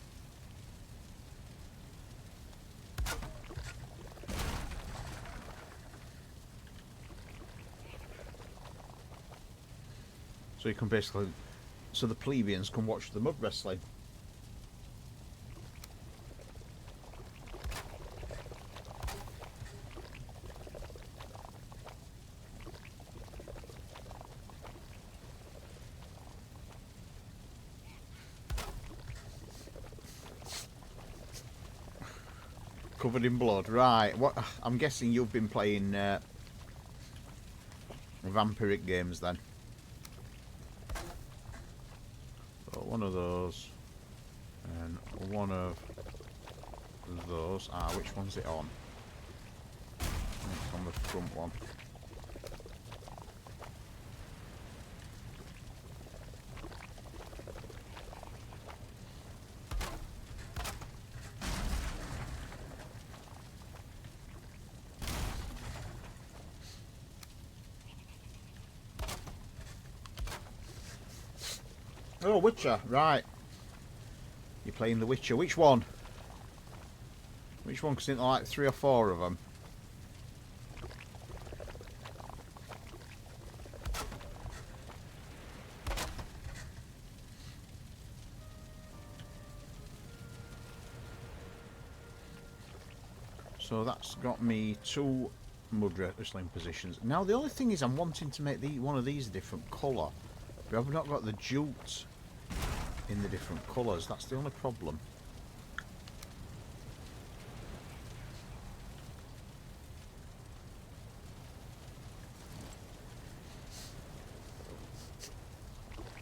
So you can basically, so the plebeians can watch the mud wrestling. Covered in blood, right? What? I'm guessing you've been playing vampiric games then. So one of those, and one of those. Ah, which one's it on? It's on the front one. Oh, Witcher, right. You're playing the Witcher. Which one? Which one? Because it's like 3 or 4 of them. So that's got me 2 mud wrestling positions. Now the only thing is I'm wanting to make one of these a different colour. But I've not got the jute in the different colours. That's the only problem.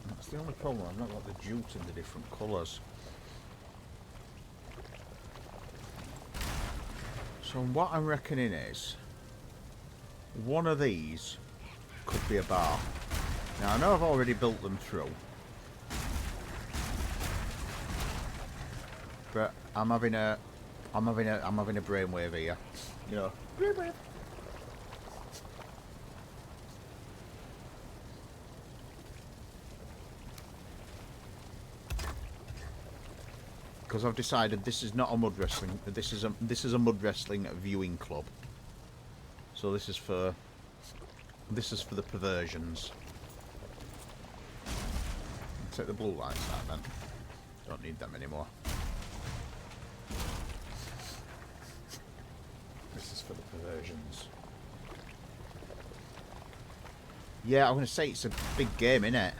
That's the only problem. I've not got the jute in the different colours. So what I'm reckoning is one of these could be a bar. Now I know I've already built them through, but I'm having a brainwave here. You know, brainwave. Because I've decided this is not a mud wrestling. This is a mud wrestling viewing club. So this is for the perversions. Take the blue lights out then. Don't need them anymore. This is for the perversions. Yeah, I'm going to say it's a big game, innit?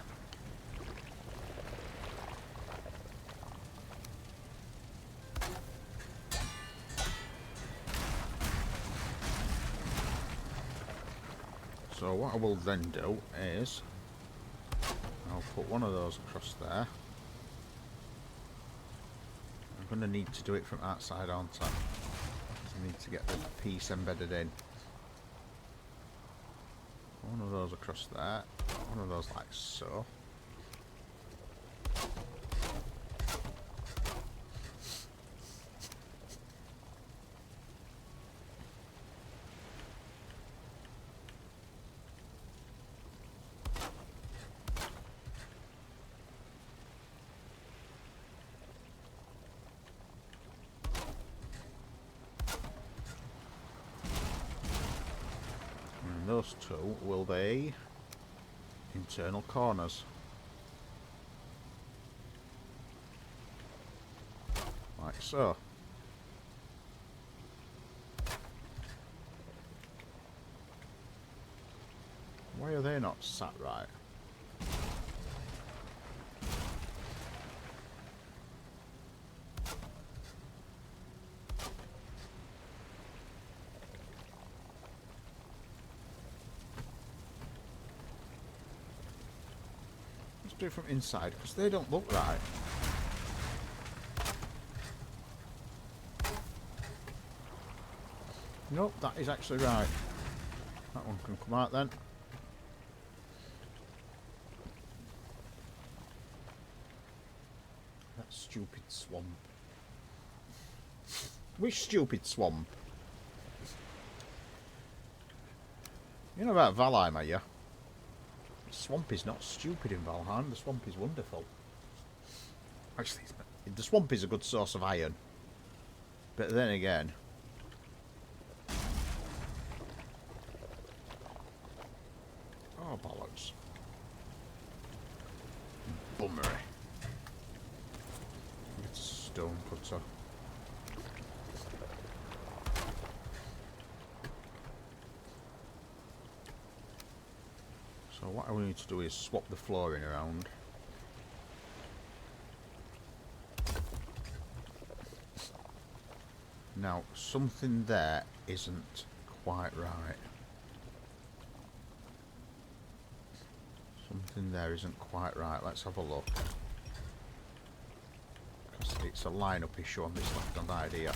So what I will then do is I'll put one of those across there. I'm going to need to do it from outside, aren't I? I need to get the piece embedded in. One of those across there. One of those like so. Those 2 will be internal corners. Like so. they not sat right? Let's do it from inside, because they don't look right. Nope, that is actually right. That one can come out then. That stupid swamp. Which stupid swamp? You know about Valheim, are you? The swamp is not stupid in Valheim. The swamp is wonderful. Actually, the swamp is a good source of iron. But then again... Oh, bollocks. Bummery. It's a stone cutter. So what I need to do is swap the flooring around. Now, something there isn't quite right. Something there isn't quite right. Let's have a look. Because it's a line-up issue on this left-hand side here.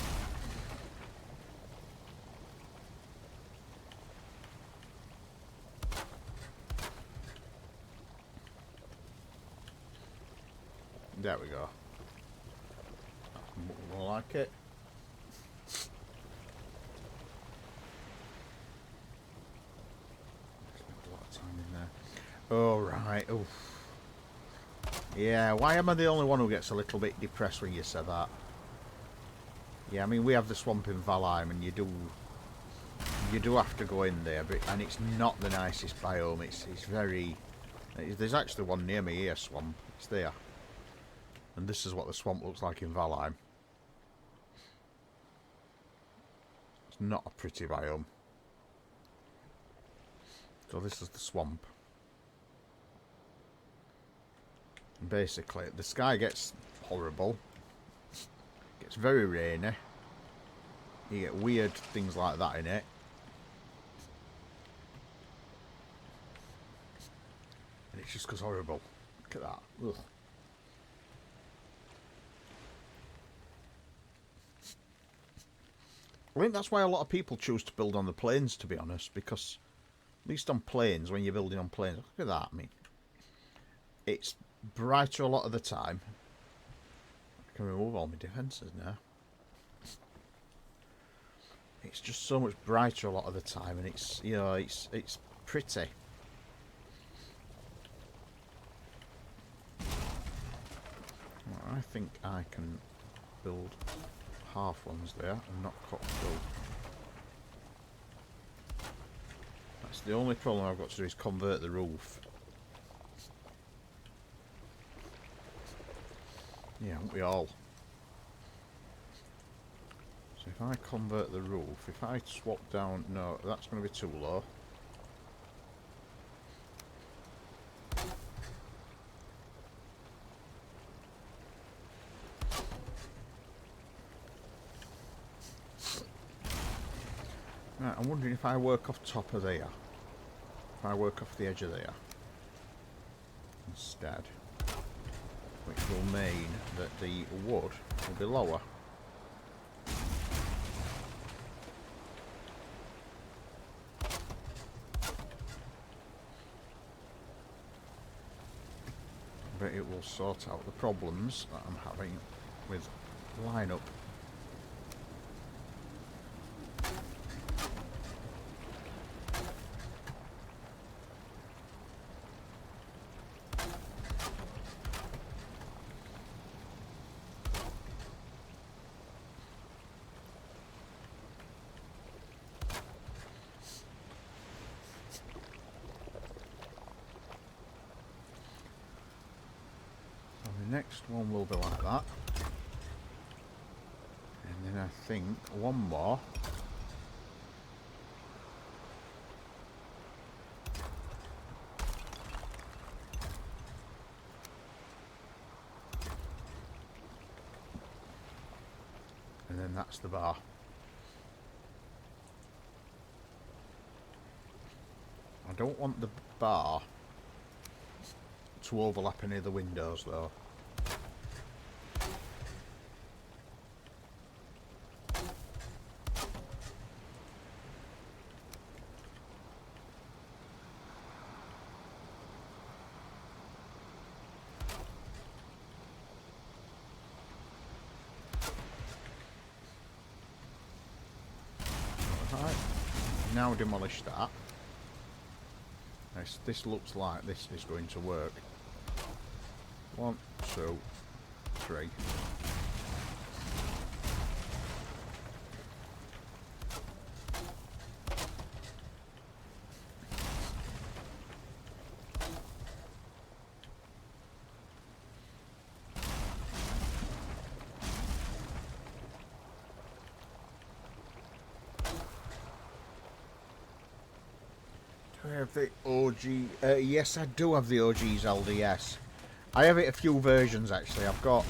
There we go. That's more like it. Spent a lot of time in there. Oh, right. Oof. Yeah, why am I the only one who gets a little bit depressed when you say that? Yeah, I mean, we have the swamp in Valheim, and you do have to go in there, but and it's not the nicest biome. It's very... There's actually one near me here, swamp. It's there. And this is what the swamp looks like in Valheim. It's not a pretty biome. So this is the swamp. And basically, the sky gets horrible. Gets very rainy. You get weird things like that in it. And it just goes horrible. Look at that. Ugh. I think that's why a lot of people choose to build on the plains, to be honest, because at least on plains, when you're building on plains, look at that, I mean, it's brighter a lot of the time. I can remove all my defences now. It's just so much brighter a lot of the time, and it's, you know, it's pretty. Well, I think I can build half ones there and not cut through. That's the only problem I've got to do is convert the roof. Yeah, aren't we all? So if I convert the roof, if I swap down... No, that's going to be too low. Right, I'm wondering if I work off top of there. If I work off the edge of there. Instead. Which will mean that the wood will be lower. But it will sort out the problems that I'm having with lineup. Next one will be like that, and then I think one more. And then that's the bar. I don't want the bar to overlap any of the windows though. Right, now demolish that. This looks like this is going to work. 1, 2, 3. I have the OG. Yes, I do have the OG's LDS. I have it a few versions actually. I've got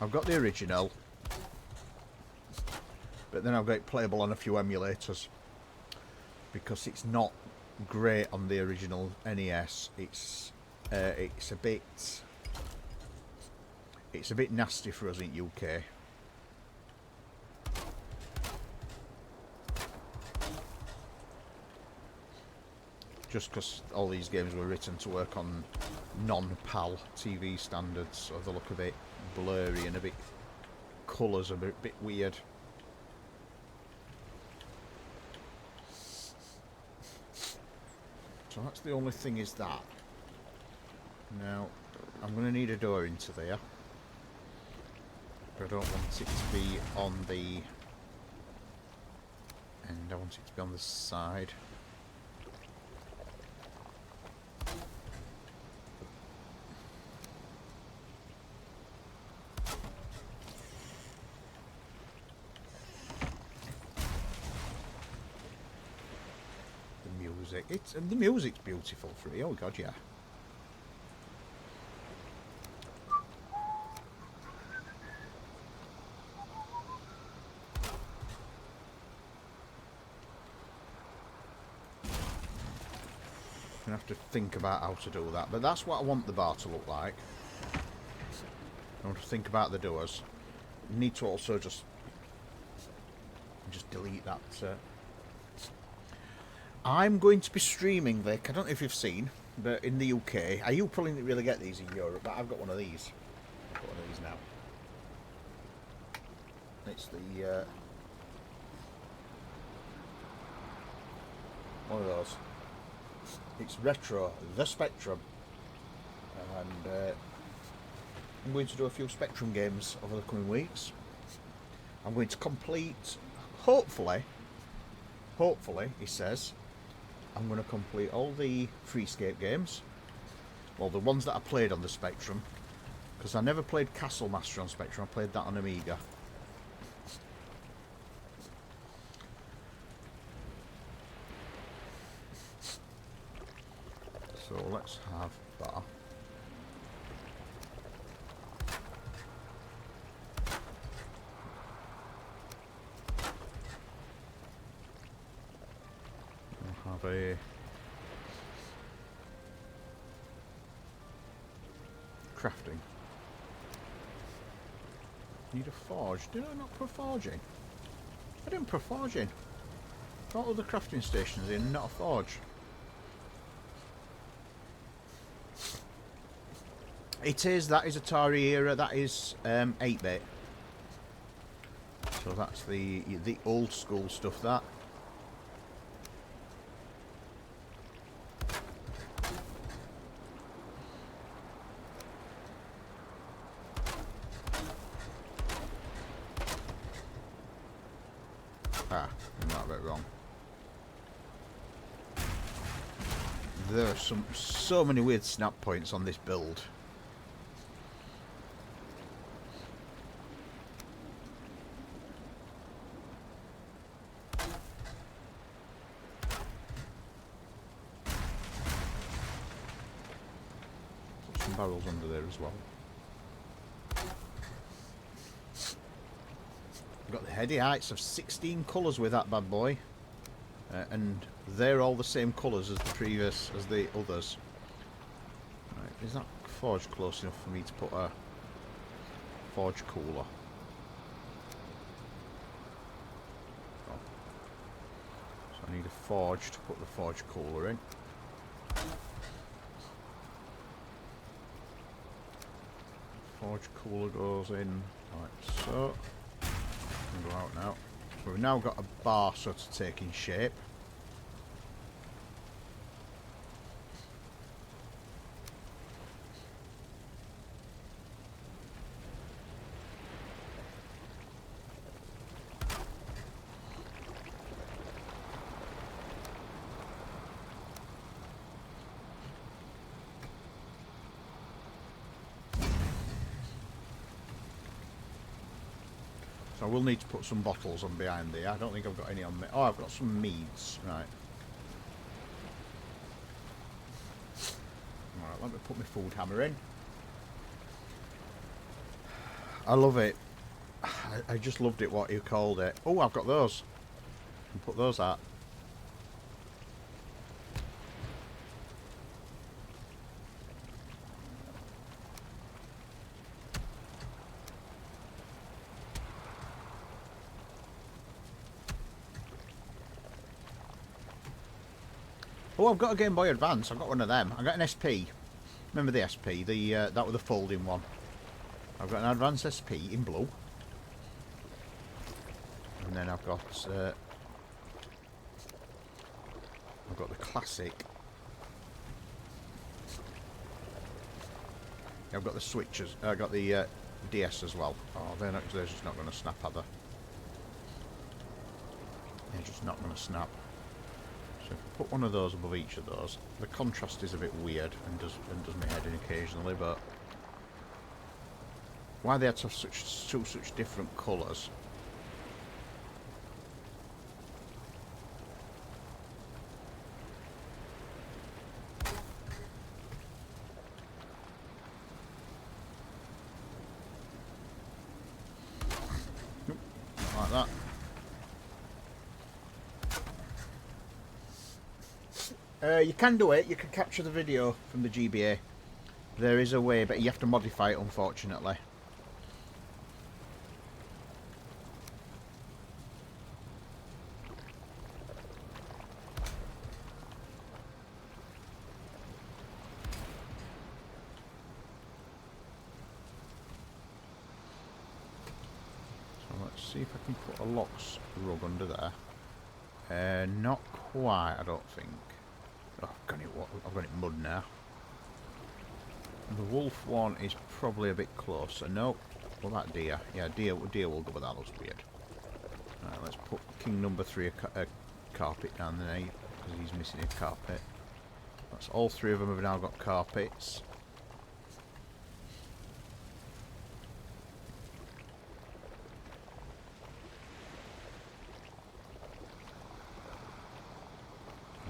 the original, but then I've got it playable on a few emulators because it's not great on the original NES. It's a bit nasty for us in UK. Just because all these games were written to work on non-PAL TV standards, so they look a bit blurry and a bit colours are a bit weird. So that's the only thing is that. Now, I'm going to need a door into there. But I don't want it to be on the end, I want it to be on the side. The music's beautiful for it. Oh god, yeah. I'm gonna have to think about how to do that, but that's what I want the bar to look like. I want to think about the doors. I need to also just delete that. I'm going to be streaming, Vic. I don't know if you've seen, but in the UK, you probably didn't really get these in Europe, but I've got one of these. I've got one of these now. It's the one of those. It's retro, the Spectrum, and I'm going to do a few Spectrum games over the coming weeks. I'm going to complete, hopefully, he says, I'm going to complete all the Freescape games, well, the ones that I played on the Spectrum, because I never played Castle Master on Spectrum. I played that on Amiga. So let's have that. We'll have a crafting. Need a forge. Did I not put forging? I didn't put forging. Got all the crafting stations in, not a forge. It is, that is Atari era, that is 8-bit. So that's the old school stuff, that. Ah, I'm not a bit wrong. There are so many weird snap points on this build. Put some barrels under there as well. Got the heady heights of 16 colours with that bad boy. And they're all the same colours as the others. Right, is that forge close enough for me to put a forge cooler? Oh. So I need a forge to put the forge cooler in. Forge cooler goes in like so. Go out now. So we've now got a bar sort of taking shape. So I will need to put some bottles on behind there. I don't think I've got any on me. Oh, I've got some meads. Right. Alright, let me put my food hammer in. I love it. I just loved it, what you called it. Oh, I've got those. I can put those out. Oh, I've got a Game Boy Advance. I've got one of them. I got an SP. Remember the SP? That was the folding one. I've got an Advance SP in blue. And then I've got the classic. I've got the switches. I got the DS as well. Oh, they're just not going to snap, are they? They're just not going to snap. So if I put one of those above each of those, the contrast is a bit weird and does my head in occasionally, but why they had to have such different colours? Nope, not like that. You can do it. You can capture the video from the GBA. There is a way, but you have to modify it, unfortunately. So let's see if I can put a locks rug under there. Not quite, I don't think. Oh, I've got it mud now. The wolf one is probably a bit closer. Nope. Well, that deer. Yeah, deer will go, but that looks weird. Right, let's put King number 3 a carpet down there, because he's missing a carpet. That's all 3 of them have now got carpets.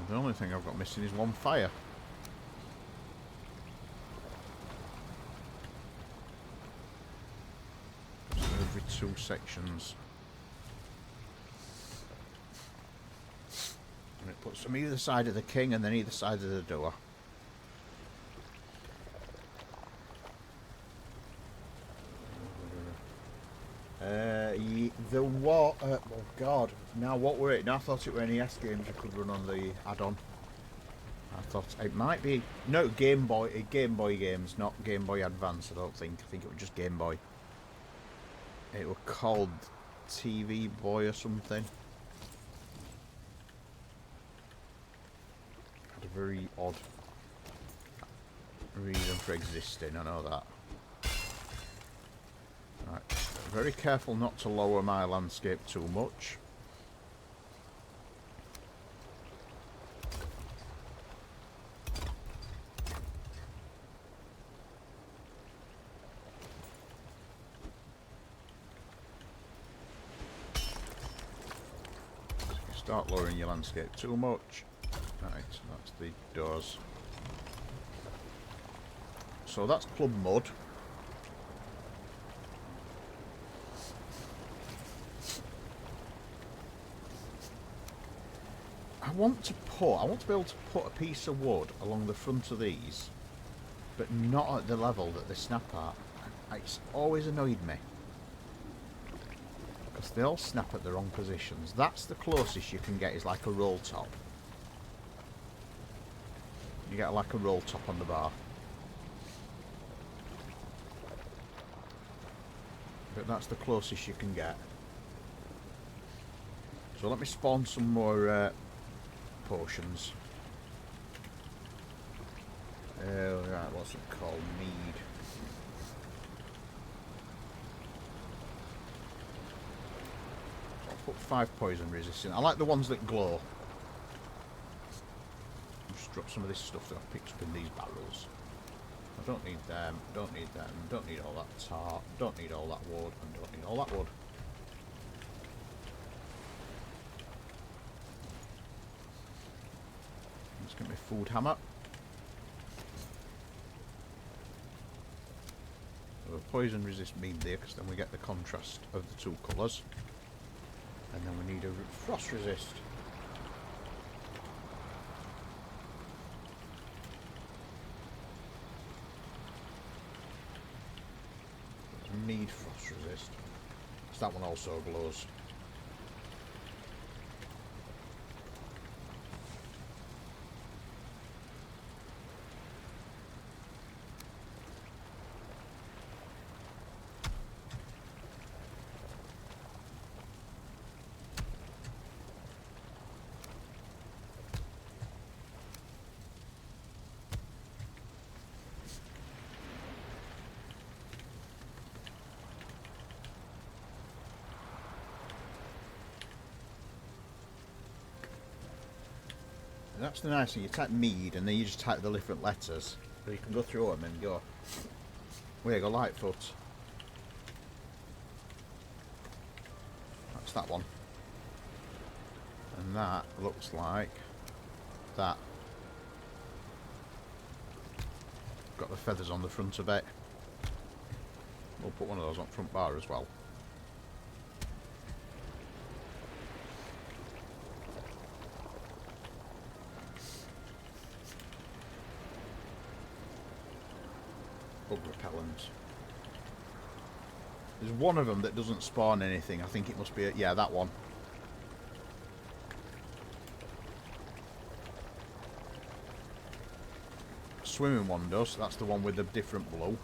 The only thing I've got missing is 1 fire. So every 2 sections. And it puts them either side of the king and then either side of the door. The what? Oh God! Now what were it? Now I thought it were NES games you could run on the add-on. I thought it might be Game Boy games, not Game Boy Advance. I don't think. I think it was just Game Boy. It was called TV Boy or something. Had a very odd reason for existing. I know that. Right. Very careful not to lower my landscape too much. Start lowering your landscape too much. Right, that's the doors. So that's Club Mud. want to be able to put a piece of wood along the front of these, but not at the level that they snap at. It's always annoyed me. Because they all snap at the wrong positions. That's the closest you can get, is like a roll top. You get like a roll top on the bar. But that's the closest you can get. So let me spawn some more potions. Right, what's it called? Mead. So I'll put 5 poison resistant. I like the ones that glow. Just drop some of this stuff that I've picked up in these barrels. I don't need them, don't need them, don't need all that tar, don't need all that wood, and don't need all that wood. Let's get my food hammer. So poison resist mean there, because then we get the contrast of the 2 colours. And then we need a frost resist. Need frost resist. So that one also glows. And that's the nice thing, you type mead and then you just type the different letters. So you can go through them and go, where you go, Lightfoot. That's that one. And that looks like that. Got the feathers on the front of it. We'll put one of those on front bar as well. Bug repellent. There's one of them that doesn't spawn anything. I think it must be, yeah, that one. Swimming one does. That's the one with the different blue.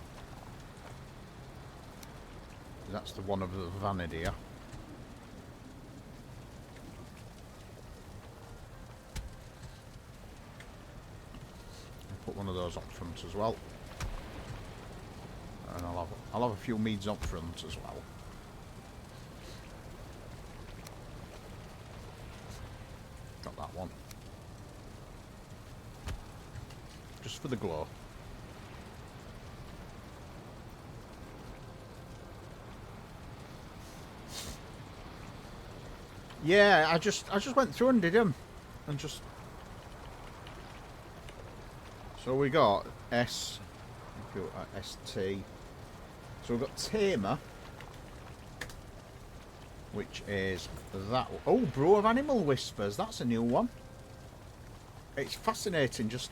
That's the one of the Vanadia. I'll put one of those up front as well. And I'll have a few meads up front as well. Got that one. Just for the glow. Yeah, I just went through and did them, and just. So we got ST. So we've got Tamer, which is that. Oh, Brew of Animal Whispers. That's a new one. It's fascinating. Just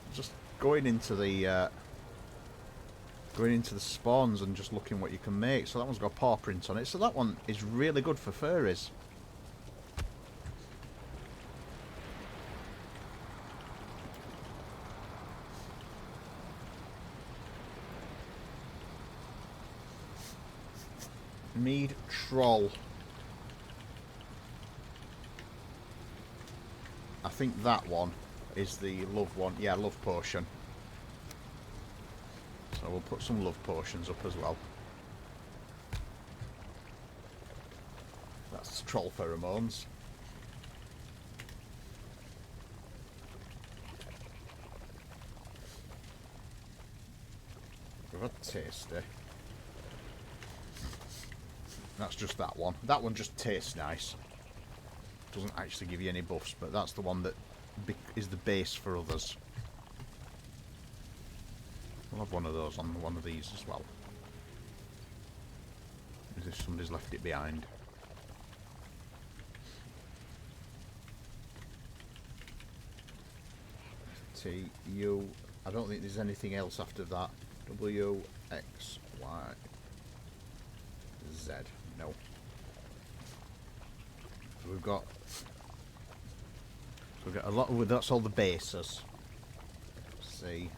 going into the spawns and just looking what you can make. So that one's got a paw print on it. So that one is really good for furries. Mead Troll. I think that one is the love one. Yeah, love potion. So we'll put some love potions up as well. That's troll pheromones. We've had tasty. That's just that one. That one just tastes nice. Doesn't actually give you any buffs, but that's the one that is the base for others. We'll have one of those on one of these as well. As if somebody's left it behind. T, U. I don't think there's anything else after that. W, X, Y, Z. No. So we've got a lot of, that's all the bases. C,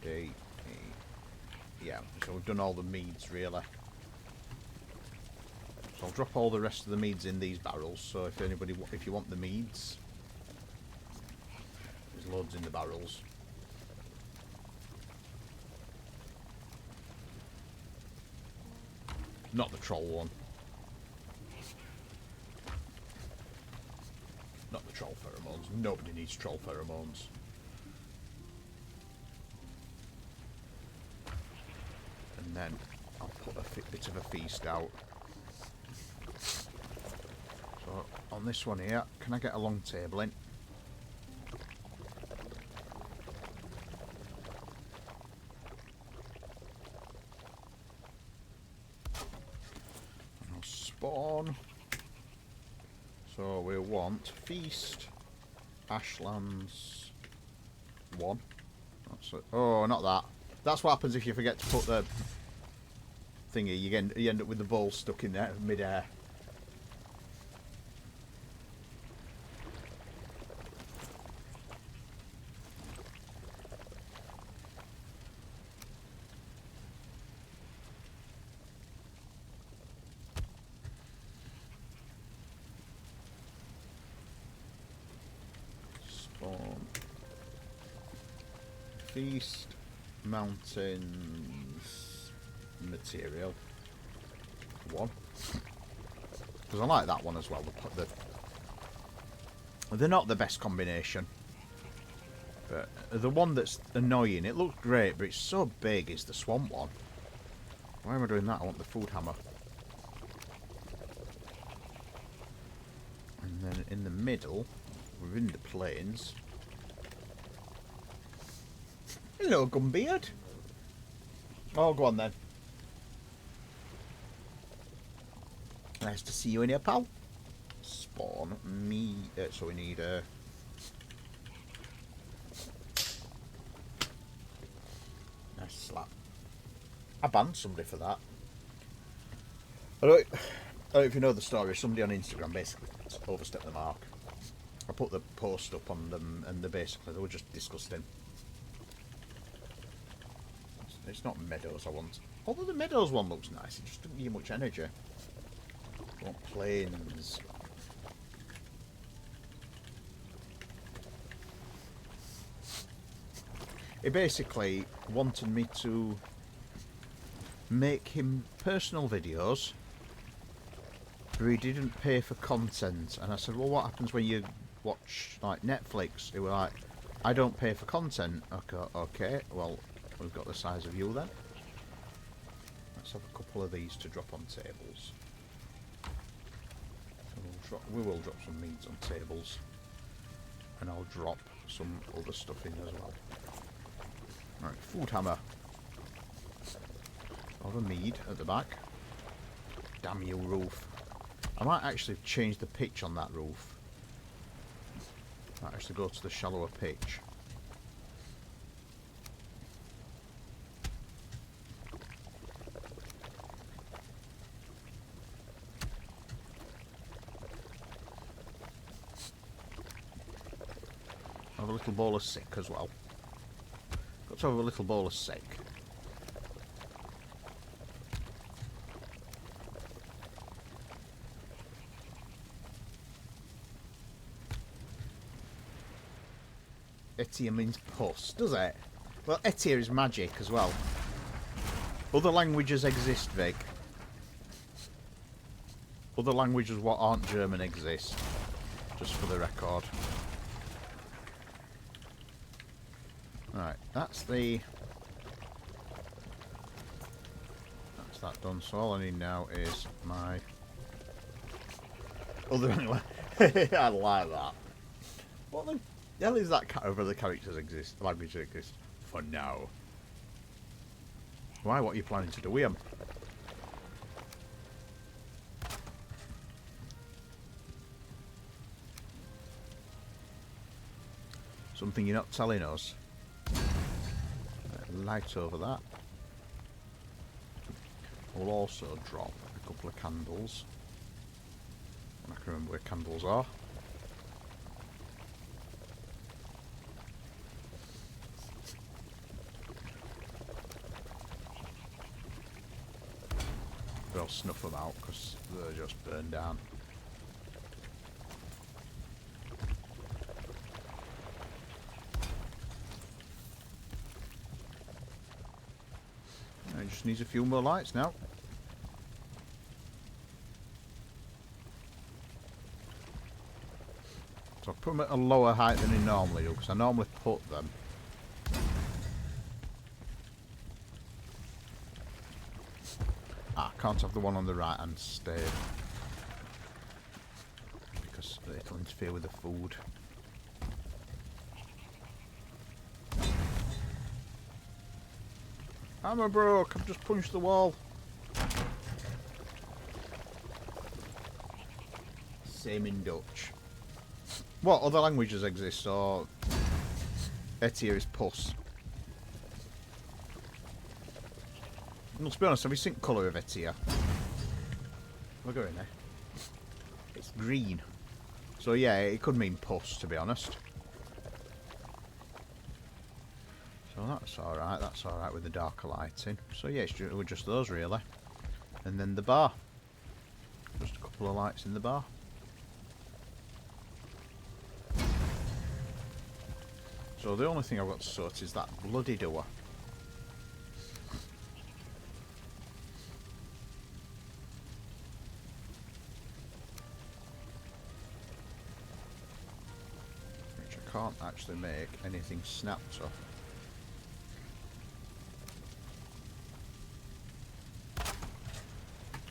D, E. Yeah, so we've done all the meads really. So I'll drop all the rest of the meads in these barrels, so if you want the meads, there's loads in the barrels. Not the troll one. Not the troll pheromones. Nobody needs troll pheromones. And then I'll put a bit of a feast out. So on this one here, can I get a long table in? And I'll spawn. So we want feast, ashlands, 1. That's it. Oh, not that. That's what happens if you forget to put the thingy. You end up with the ball stuck in there mid-air. Spawn. Feast. Mountains. Material. 1. Because I like that one as well. They're not the best combination. But the one that's annoying, it looks great, but it's so big, is the swamp one. Why am I doing that? I want the food hammer. And then in the middle, we're in the plains. Hello, Gumbeard. Oh, go on then. Nice to see you in here, pal. Spawn me. So we need a. Nice slap. I banned somebody for that. I don't know if you know the story. Somebody on Instagram basically overstepped the mark. I put the post up on them, and they were just disgusting. It's not meadows I want. Although the meadows one looks nice, it just doesn't give you much energy. I want plains. He basically wanted me to make him personal videos, but he didn't pay for content. And I said, well, what happens when you watch like Netflix? He was like, I don't pay for content. Okay, well, we've got the size of you then. Let's have a couple of these to drop on tables. So we will drop some meats on tables, and I'll drop some other stuff in as well. Right, food hammer. Of a mead at the back. Damn you, roof. I might actually change the pitch on that roof. Might actually go to the shallower pitch. Have a little bowl of sick as well. Got to have a little bowl of sick. Etia means puss, does it? Well, Etia is magic as well. Other languages exist, Vic. Other languages what aren't German exist. Just for the record. Right, that's that done. So all I need now is my other anyway. I like that. What the hell is that over the characters exist? Language exist for now. Why? What are you planning to do with them? Something you're not telling us. Light over that. We'll also drop a couple of candles. I can remember where candles are. But I'll snuff them out because they're just burned down. It just needs a few more lights now. So I put them at a lower height than I normally do, because I normally put them I can't have the one on the right hand stay because it'll interfere with the food. Hammer broke, I've just punched the wall. Same in Dutch. What other languages exist, or Etia is puss? Let's be honest, have you seen colour of Etia? Look at it there. It's green. So yeah, it could mean puss, to be honest. So that's alright with the darker lighting. So yeah, it's just those really. And then the bar. Just a couple of lights in the bar. So the only thing I've got to sort is that bloody door. Which I can't actually make anything snapped off.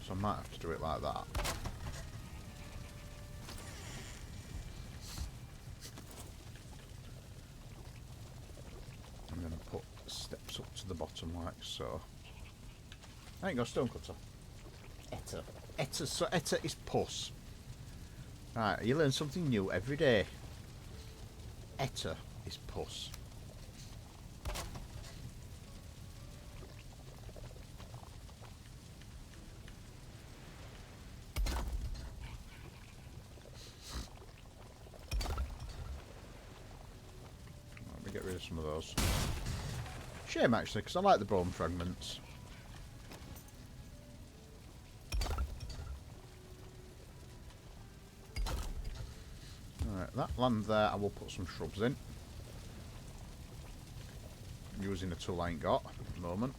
So I might have to do it like that. I'm going to put steps up to the bottom like so. I ain't got a stone cutter. Etta is puss. Right, you learn something new every day. Etta is puss. Let me get rid of some of those. Shame actually, because I like the bone fragments. Alright, that land there I will put some shrubs in. Using a tool I ain't got at the moment.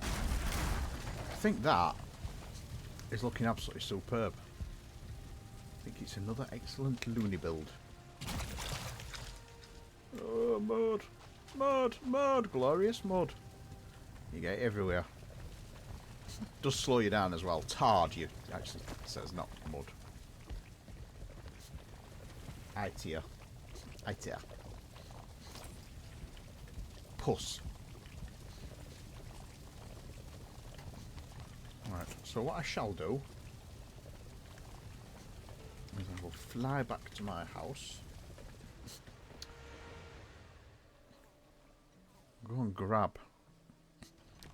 I think that is looking absolutely superb. I think it's another excellent loony build. Oh, mud! Mud! Mud! Glorious mud! You get it everywhere. Does slow you down as well. Tard, you actually says, not mud. Itea. Puss. Right, so what I shall do is I will fly back to my house. Go and grab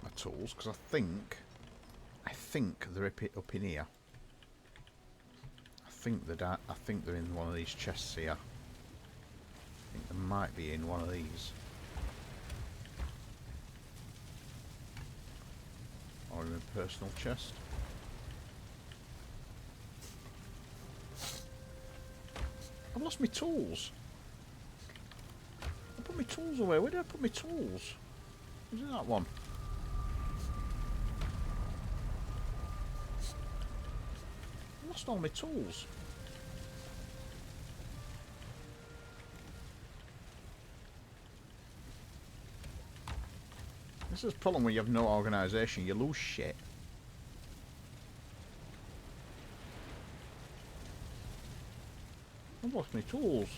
my tools, because I think they're up in here. I think they're in one of these chests here. I think they might be in one of these. Or in a personal chest. I've lost my tools. I put my tools away. Where did I put my tools? Was it that one? I lost all my tools. This is the problem when you have no organisation. You lose shit. I've lost my tools.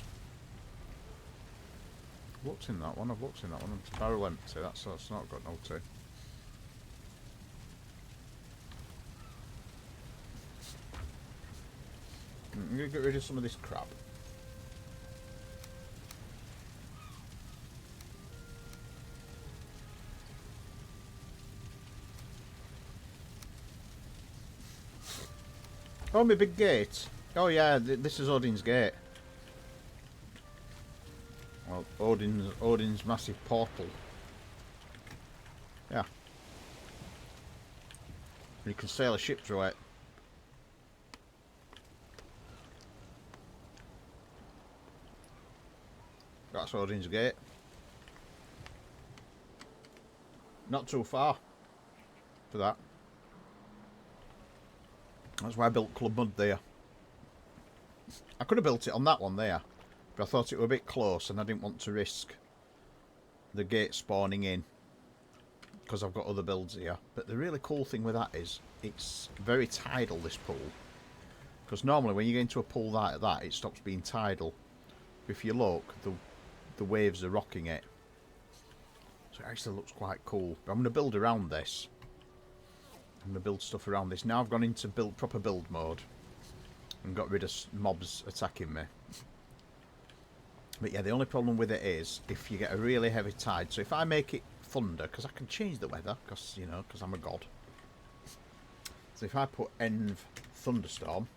I've looked in that one. It's barrel empty. That's not got no tea. I'm going to get rid of some of this crap. Oh, my big gate. Oh yeah, this is Odin's gate. Well, Odin's massive portal. Yeah. You can sail a ship through it. That's Odin's gate. Not too far for that. That's why I built Club Mud there. I could have built it on that one there, but I thought it was a bit close and I didn't want to risk the gate spawning in because I've got other builds here. But the really cool thing with that is it's very tidal, this pool. Because normally when you get into a pool like that, it stops being tidal. If you look, the waves are rocking it. So it actually looks quite cool. But I'm going to build around this. I'm going to build stuff around this. Now I've gone into proper build mode and got rid of mobs attacking me. But yeah, the only problem with it is if you get a really heavy tide. So if I make it thunder, because I can change the weather, because, you know, because I'm a god. So if I put env thunderstorm,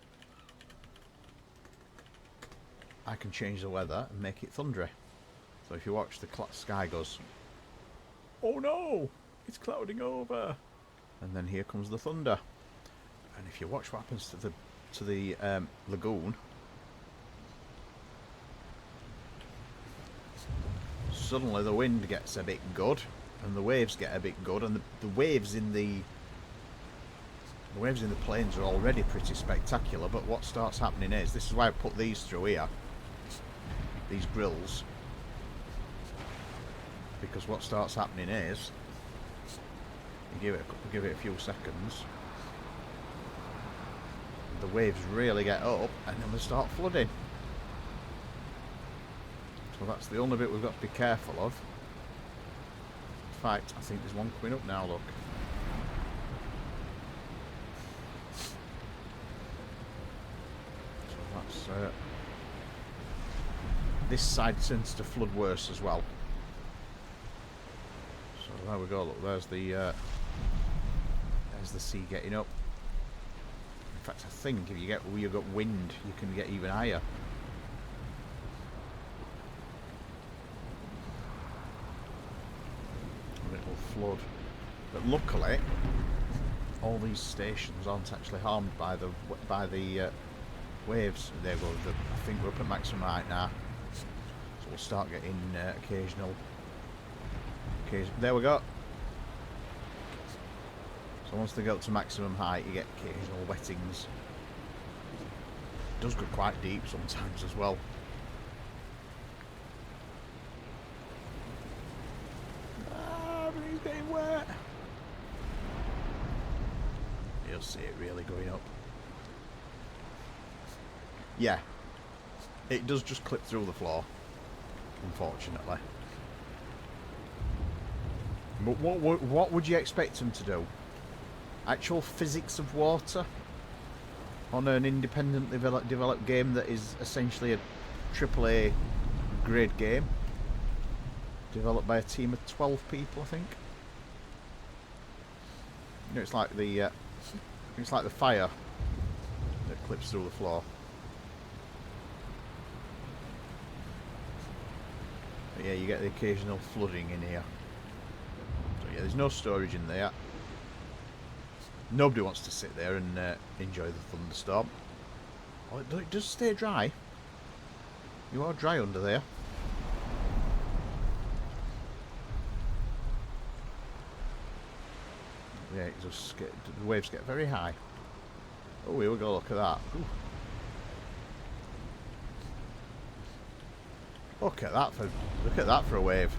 I can change the weather and make it thundery. So if you watch, the sky goes, oh no, it's clouding over. And then here comes the thunder. And if you watch what happens to the lagoon, suddenly the wind gets a bit good, and the waves get a bit good, and the waves in the plains are already pretty spectacular. But what starts happening is, this is why I put these through here, these grills, because what starts happening is, you give it a few seconds, the waves really get up and then they start flooding. So that's the only bit we've got to be careful of. In fact, I think there's one coming up now, look. So that's this side tends to flood worse as well. So there we go, look, there's the sea getting up. In fact, I think if you've got wind, you can get even higher. And it will flood. But luckily, all these stations aren't actually harmed by the waves. There we go. I think we're up at maximum height now, so we'll start getting occasional. There we go. So once they go up to maximum height, you get occasional wettings. It does go quite deep sometimes as well. Ah, everything's getting wet. You'll see it really going up. Yeah, it does just clip through the floor, unfortunately. But what would you expect them to do? Actual physics of water on an independently developed game that is essentially a AAA grade game, developed by a team of 12 people, I think. You know, it's like the fire that clips through the floor. But yeah, you get the occasional flooding in here. So yeah, there's no storage in there. Nobody wants to sit there and enjoy the thunderstorm. Oh, it does stay dry. You are dry under there. Yeah, it just the waves get very high. Oh, here we go. Look at that. Ooh. Look at that for a wave.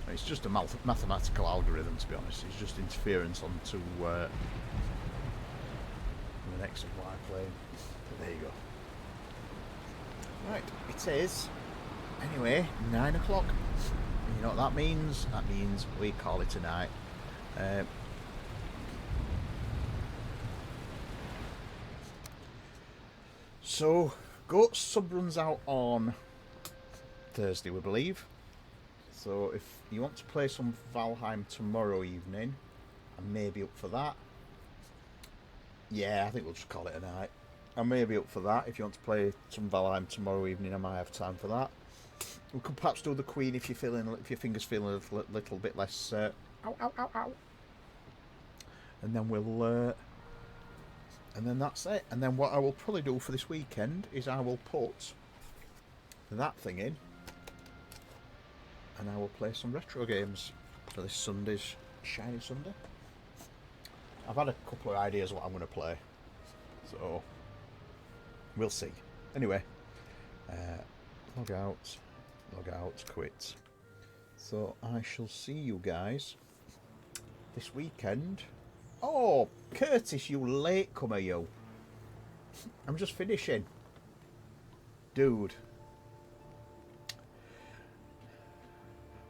It's just a mathematical algorithm, to be honest. It's just interference onto the X and Y plane. But there you go. Right, it is, anyway, 9 o'clock. You know what that means? That means we call it a night. So, Goat's sub runs out on Thursday, we believe. So, if you want to play some Valheim tomorrow evening, I may be up for that. Yeah, I think we'll just call it a night. I may be up for that. If you want to play some Valheim tomorrow evening, I might have time for that. We could perhaps do the Queen if if your finger's feeling a little bit less. Ow, ow, ow, ow. And then we'll. And then that's it. And then what I will probably do for this weekend is I will put that thing in, and I will play some retro games for this Sunday's Shiny Sunday. I've had a couple of ideas what I'm going to play, so we'll see. Anyway, log out, quit. So I shall see you guys this weekend. Oh, Curtis, you late comer, you. I'm just finishing. Dude.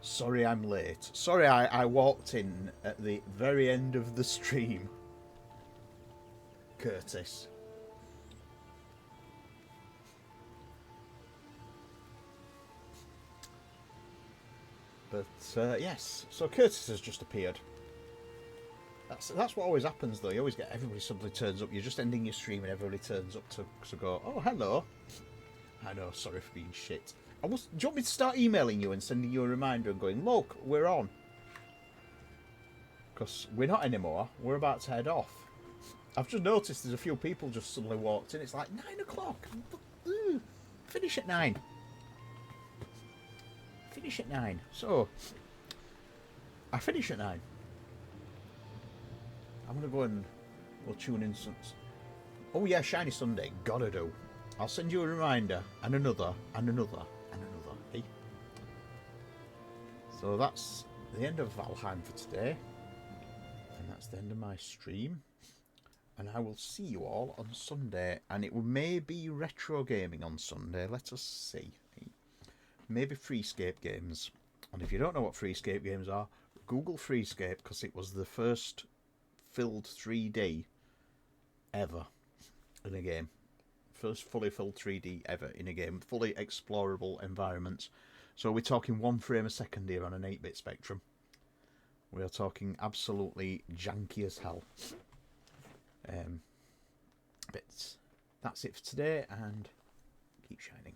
Sorry I'm late. Sorry I walked in at the very end of the stream. Curtis. But, yes. So Curtis has just appeared. That's what always happens, though. You always get everybody suddenly turns up. You're just ending your stream and everybody turns up to go, oh, hello. I know, sorry for being shit. Do you want me to start emailing you and sending you a reminder and going, look, we're on? Because we're not anymore. We're about to head off. I've just noticed there's a few people just suddenly walked in. It's like 9 o'clock. Finish at 9. Finish at 9. So, I finish at 9. I'm going to go and we'll tune in some... Oh yeah, Shiny Sunday. Gotta do. I'll send you a reminder. And another. And another. And another. Hey? So that's the end of Valheim for today. And that's the end of my stream. And I will see you all on Sunday. And it may be retro gaming on Sunday. Let us see. Maybe Freescape games. And if you don't know what Freescape games are, Google Freescape, because it was the first filled 3D ever in a game. First fully filled 3D ever in a game. Fully explorable environments. So we're talking 1 frame a second here on an 8-bit spectrum. We are talking absolutely janky as hell. But that's it for today, and keep shining.